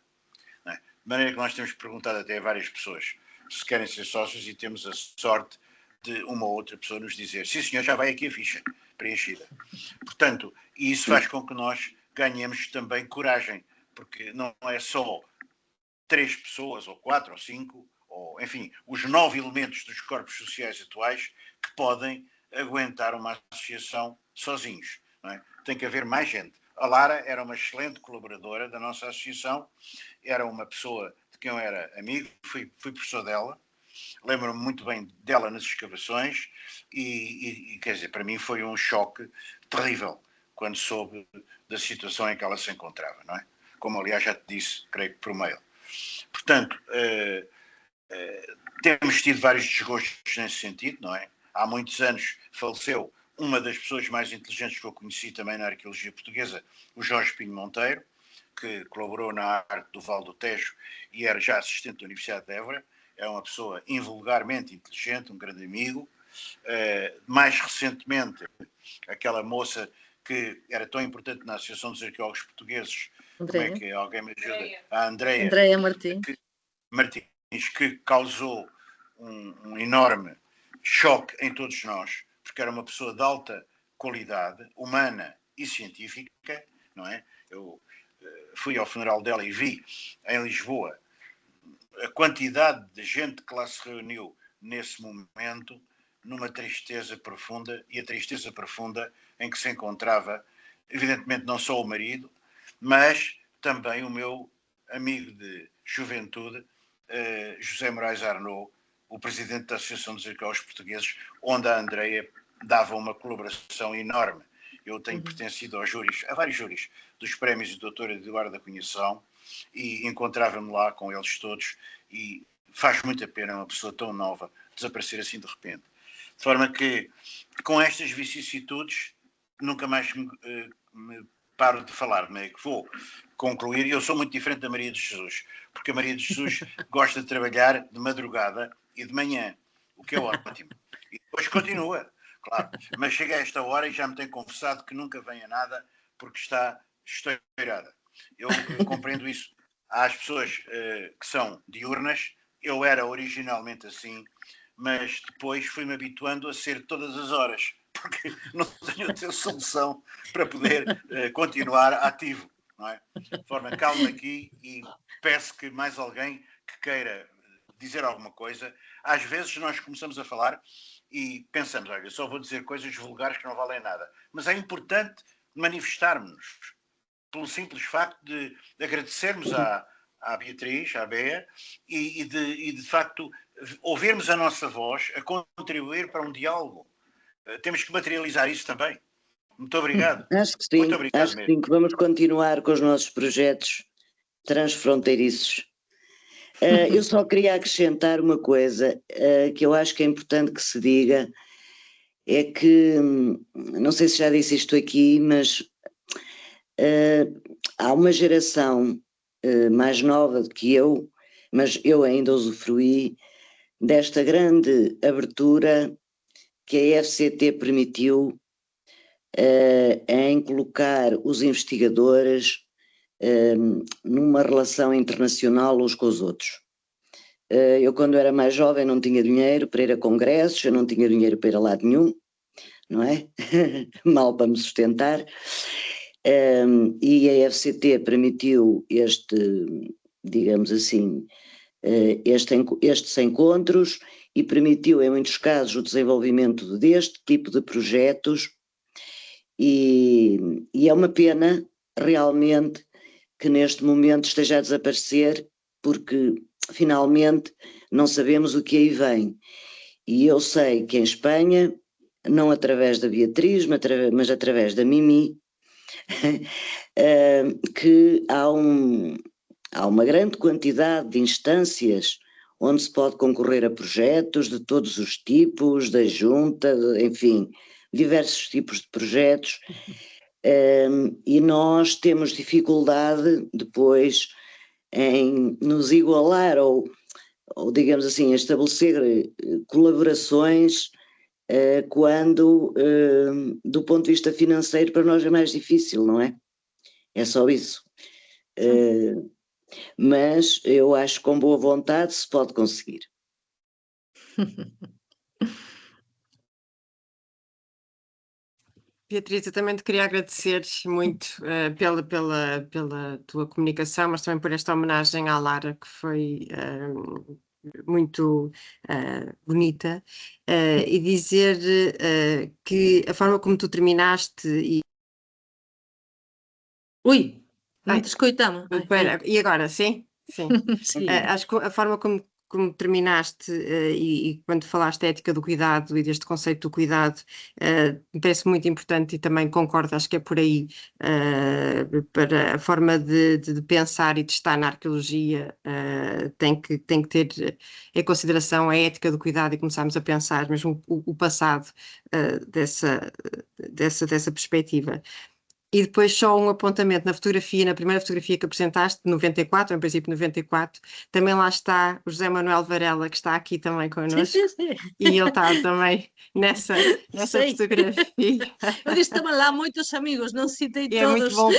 Não é? De maneira que nós temos perguntado até a várias pessoas se querem ser sócios, e temos a sorte de uma ou outra pessoa nos dizer: sim senhor, já vai aqui a ficha preenchida. Portanto, isso faz com que nós ganhemos também coragem, porque não é só 3 pessoas, ou 4, ou 5, ou enfim, os 9 elementos dos corpos sociais atuais que podem aguentar uma associação sozinhos. Não é? Tem que haver mais gente. A Lara era uma excelente colaboradora da nossa associação, era uma pessoa de quem eu era amigo, fui professor dela, lembro-me muito bem dela nas escavações, e quer dizer, para mim foi um choque terrível quando soube da situação em que ela se encontrava, não é? Como aliás já te disse, creio que por mail. Portanto, temos tido vários desgostos nesse sentido, não é? Há muitos anos faleceu uma das pessoas mais inteligentes que eu conheci também na arqueologia portuguesa, o Jorge Pinho Monteiro, que colaborou na arte do Val do Tejo e era já assistente da Universidade de Évora. É uma pessoa invulgarmente inteligente, um grande amigo. Mais recentemente, aquela moça que era tão importante na Associação dos Arqueólogos Portugueses,
Andréia.
como é que alguém me ajuda? A Andréia Martins, que causou um enorme choque em todos nós, porque era uma pessoa de alta qualidade, humana e científica, não é? Eu fui ao funeral dela e vi em Lisboa a quantidade de gente que lá se reuniu nesse momento, numa tristeza profunda, e a tristeza profunda em que se encontrava, evidentemente, não só o marido, mas também o meu amigo de juventude, José Moraes Arnaud, o presidente da Associação dos Arqueólogos Portugueses, onde a Andréia dava uma colaboração enorme. Eu tenho pertencido aos júris, a vários júris, dos prémios do Dr. Eduardo da Cunhação, e encontrava-me lá com eles todos, e faz muita pena uma pessoa tão nova desaparecer assim de repente. De forma que, com estas vicissitudes, nunca mais me paro de falar, não é? Que vou concluir. Eu sou muito diferente da Maria de Jesus, porque a Maria de Jesus gosta de trabalhar de madrugada e de manhã, o que é ótimo. E depois continua, claro. Mas chega a esta hora e já me tem confessado que nunca vem a nada porque está estourada. Eu compreendo isso. Há as pessoas que são diurnas, eu era originalmente assim, mas depois fui-me habituando a ser todas as horas, porque não tenho outra solução para poder continuar ativo, não é? De forma, calma aqui, e peço que mais alguém que queira dizer alguma coisa. Às vezes nós começamos a falar e pensamos: olha, só vou dizer coisas vulgares que não valem nada. Mas é importante manifestarmos-nos, pelo simples facto de agradecermos à Beatriz, à Bea, e de facto ouvirmos a nossa voz a contribuir para um diálogo. Temos que materializar isso também. Muito obrigado.
Acho que sim,
Muito obrigado
acho que sim, que vamos continuar com os nossos projetos transfronteiriços. Eu só queria acrescentar uma coisa que eu acho que é importante que se diga, é que, não sei se já disse isto aqui, mas há uma geração mais nova do que eu, mas eu ainda usufruí desta grande abertura que a FCT permitiu em colocar os investigadores numa relação internacional uns com os outros. Eu, quando era mais jovem, não tinha dinheiro para ir a congressos, eu não tinha dinheiro para ir a lado nenhum, não é? Mal para me sustentar. E a FCT permitiu digamos assim, estes encontros e permitiu, em muitos casos, o desenvolvimento deste tipo de projetos e é uma pena, realmente, que neste momento esteja a desaparecer, porque finalmente não sabemos o que aí vem. E eu sei que em Espanha, não através da Beatriz, mas através da Mimi, que há uma grande quantidade de instâncias onde se pode concorrer a projetos de todos os tipos, da junta, enfim, diversos tipos de projetos, e nós temos dificuldade depois em nos igualar ou digamos assim, estabelecer colaborações quando, do ponto de vista financeiro, para nós é mais difícil, não é? É só isso. Mas eu acho que com boa vontade se pode conseguir.
Beatriz, eu também te queria agradecer muito pela tua comunicação, mas também por esta homenagem à Lara, que foi muito bonita, e dizer que a forma como tu terminaste
Ui, não
Ai,
te escoitamos.
e agora, sim? Sim.
Sim.
Acho que a forma como terminaste e quando falaste da ética do cuidado e deste conceito do cuidado, me parece muito importante e também concordo, acho que é por aí, para a forma de pensar e de estar na arqueologia, tem que ter em consideração a ética do cuidado e começarmos a pensar mesmo o passado dessa perspectiva. E depois só um apontamento na fotografia, na primeira fotografia que apresentaste, de 94, em princípio 94, também lá está o José Manuel Varela, que está aqui também connosco,
Sim.
e ele está também nessa
Sei.
fotografia.
Eu disse também lá muitos amigos, não citei
E é muito
todos.
bom,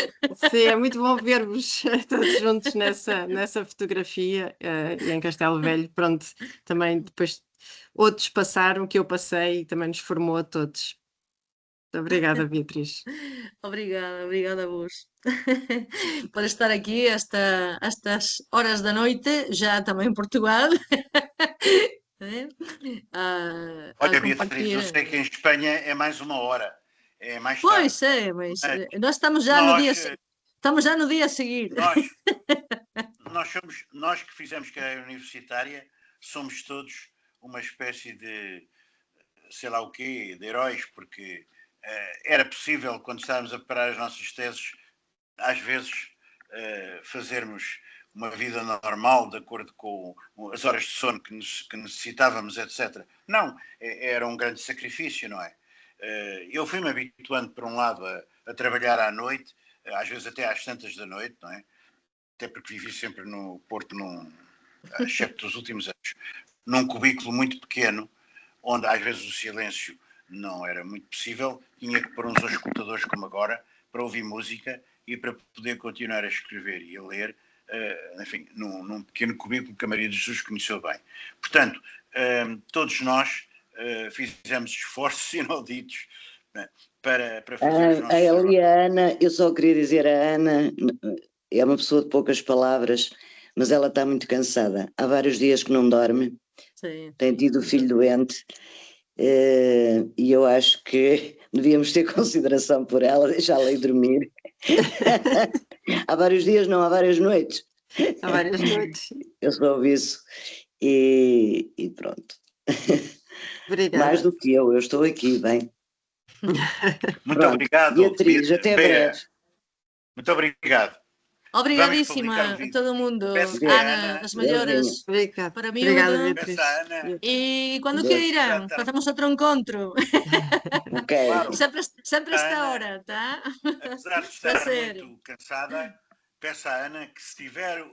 sim, é muito bom ver-vos todos juntos nessa fotografia e em Castelo Velho. Pronto, também depois outros passaram, que eu passei e também nos formou a todos. Muito obrigada, Beatriz.
Obrigada a vos por estar aquí a estas horas da noite, já também em Portugal.
Olha, Beatriz,
compartilhar.
eu sei que em Espanha é mais uma hora, é mais
Pois
tarde.
é, mas nós estamos já no dia a seguir.
Nós que fizemos carreira universitária somos todos uma espécie de, sei lá o quê, de heróis, porque era possível, quando estávamos a preparar as nossas teses, às vezes fazermos uma vida normal, de acordo com as horas de sono que necessitávamos, etc. Não, era um grande sacrifício, não é? Eu fui-me habituando, por um lado, a trabalhar à noite, às vezes até às tantas da noite, não é? Até porque vivi sempre no Porto, excepto dos últimos anos, num cubículo muito pequeno, onde às vezes o silêncio não era muito possível, tinha que pôr uns escutadores como agora, para ouvir música e para poder continuar a escrever e a ler, enfim, num pequeno cubículo que a Maria de Jesus conheceu bem. Portanto, todos nós fizemos esforços inauditos, né, para fazer os nossos
trabalhos. A Ana, eu só queria dizer, a Ana é uma pessoa de poucas palavras, mas ela está muito cansada. Há vários dias que não dorme, sim. Tem tido o filho doente, e eu acho que devíamos ter consideração por ela, deixá-la ir dormir. Há vários dias, não, há várias noites.
Há várias noites.
Eu soube isso e pronto.
Obrigada.
Mais do que eu estou aqui, bem.
Muito
pronto.
obrigado.
Beatriz, até breve.
Muito obrigado.
Obrigadíssima a todo mundo. Ana, as melhores para miúdo.
Obrigada, Beatriz.
E quando queiram, facemos outro encontro.
Ok.
Claro.
Sempre esta hora, tá?
Apesar de estar muito cansada, peço à Ana que, se tiver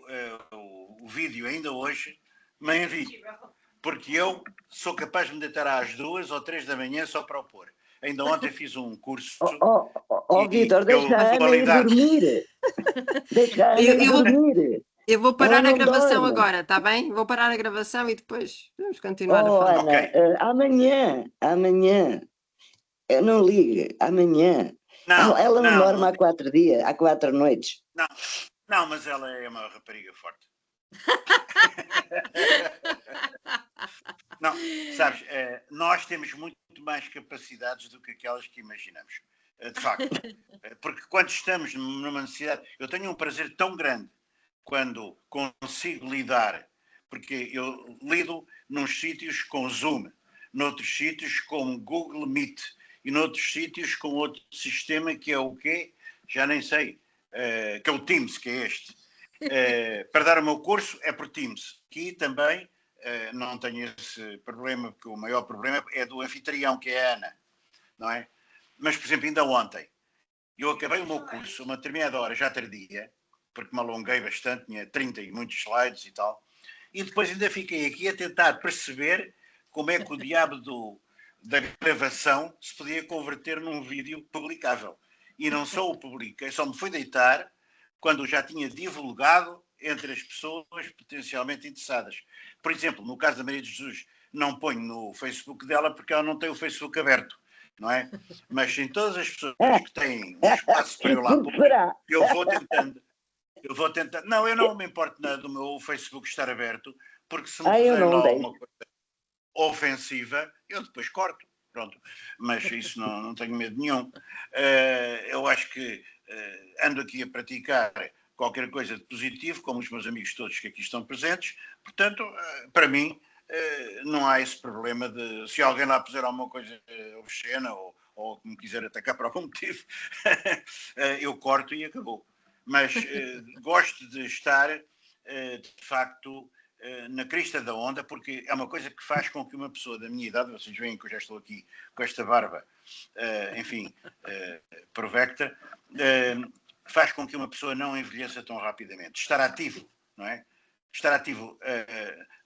o vídeo ainda hoje, me envie. Porque eu sou capaz de me deitar às 2 ou 3 da manhã só para o pôr. Ainda ontem fiz um curso.
Vítor, deixa a Ana ir dormir. Deixa a Ana ir dormir.
Eu vou
Ela
parar a
não
gravação
dorme.
agora, está bem? Vou parar a gravação e depois vamos continuar a
Oh,
falar.
Ana,
Ok.
amanhã, eu não ligue, amanhã.
Não,
Ela não
não,
dorme há 4 dias, há 4 noites.
não, não, mas ela é uma rapariga forte. Não, sabes, nós temos muito mais capacidades do que aquelas que imaginamos. De facto. Porque quando estamos numa necessidade. Eu tenho um prazer tão grande quando consigo lidar, porque eu lido nos sítios com Zoom, noutros sítios com Google Meet e noutros sítios com outro sistema que é o quê? Já nem sei. Que é o Teams, que é este. Para dar o meu curso é por Teams. Aqui também não tenho esse problema, porque o maior problema é do anfitrião, que é a Ana, não é? Mas, por exemplo, ainda ontem, eu acabei o meu curso, uma determinada hora, já tardia, porque me alonguei bastante, tinha 30 e muitos slides e tal, e depois ainda fiquei aqui a tentar perceber como é que o diabo da gravação se podia converter num vídeo publicável. E não só o publiquei, só me fui deitar quando já tinha divulgado entre as pessoas potencialmente interessadas. Por exemplo, no caso da Maria de Jesus, não ponho no Facebook dela porque ela não tem o Facebook aberto, não é? Mas em todas as pessoas que têm um espaço para eu lá pôr, eu vou tentando. Não, eu não me importo nada do meu Facebook estar aberto, porque se me
Eu
puserem lá
não
alguma
deixo.
coisa ofensiva, eu depois corto. Pronto. Mas isso não tenho medo nenhum. Eu acho que ando aqui a praticar qualquer coisa de positivo, como os meus amigos todos que aqui estão presentes. Portanto, para mim, não há esse problema de se alguém lá puser alguma coisa obscena ou que me quiser atacar por algum motivo, eu corto e acabou. Mas gosto de estar, de facto, na crista da onda, porque é uma coisa que faz com que uma pessoa da minha idade, vocês veem que eu já estou aqui com esta barba, enfim, provecta, faz com que uma pessoa não envelheça tão rapidamente. Estar ativo, não é? Estar ativo,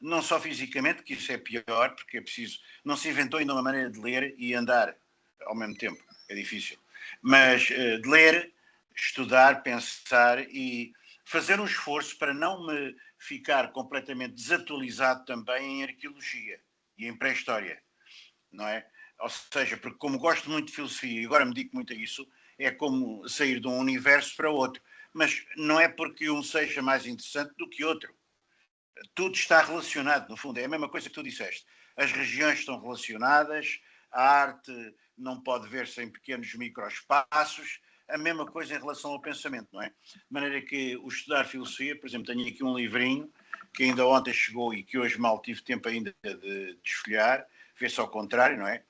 não só fisicamente, que isso é pior, porque é preciso, não se inventou ainda uma maneira de ler e andar ao mesmo tempo, é difícil, mas de ler, estudar, pensar e fazer um esforço para não me ficar completamente desatualizado também em arqueologia e em pré-história, não é? Ou seja, porque como gosto muito de filosofia e agora me dedico muito a isso, é como sair de um universo para outro. Mas não é porque um seja mais interessante do que outro. Tudo está relacionado, no fundo, é a mesma coisa que tu disseste. As regiões estão relacionadas, a arte não pode ver-se em pequenos microespaços, a mesma coisa em relação ao pensamento, não é? De maneira que o estudar filosofia, por exemplo, tenho aqui um livrinho que ainda ontem chegou e que hoje mal tive tempo ainda de desfolhar, vê-se ao contrário, não é?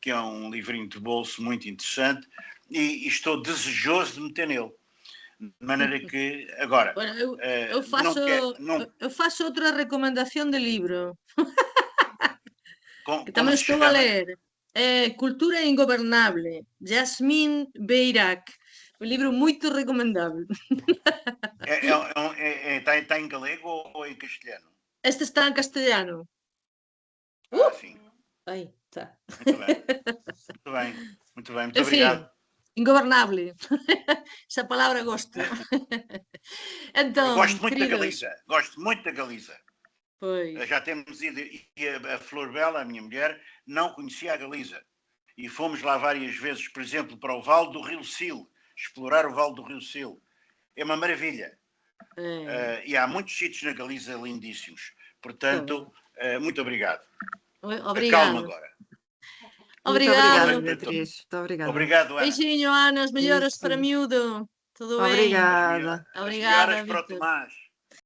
Que é um livrinho de bolso muito interessante e estou desejoso de meter nele. De maneira que, agora,
Bueno, eu faço outra recomendación de libro, que
como
tamén
se
estou a
chama?
ler. Cultura Ingobernable, Yasmin Beirak. Un libro moito recomendable.
Está em galego ou em castelhano?
Este está en castellano.
Sim.
Aí, está.
Muito bem. Muito bem. Muito bem. Muito
En fin,
obrigado.
ingobernable. Esa palabra gosto.
Eu
Entón,
gosto muito da
queridos,
Galiza. Gosto muito da Galiza.
pois,
Já temos ido, e a Flor Bela, a minha mulher, não conhecia a Galiza. E fomos lá várias vezes, por exemplo, para o Vale do Rio Sil, explorar o Vale do Rio Sil. É uma maravilha. E há muitos sítios na Galiza lindíssimos. Portanto, muito obrigado. Calma
obrigado.
agora.
Muito
Obrigado.
obrigada, Beatriz. Muito obrigada.
Obrigado, Ana.
Beijinho, Ana, as melhoras
Isso.
para miúdo. Tudo bem?
Obrigada.
As
Obrigada,
melhoras para o
Vítor.
Tomás.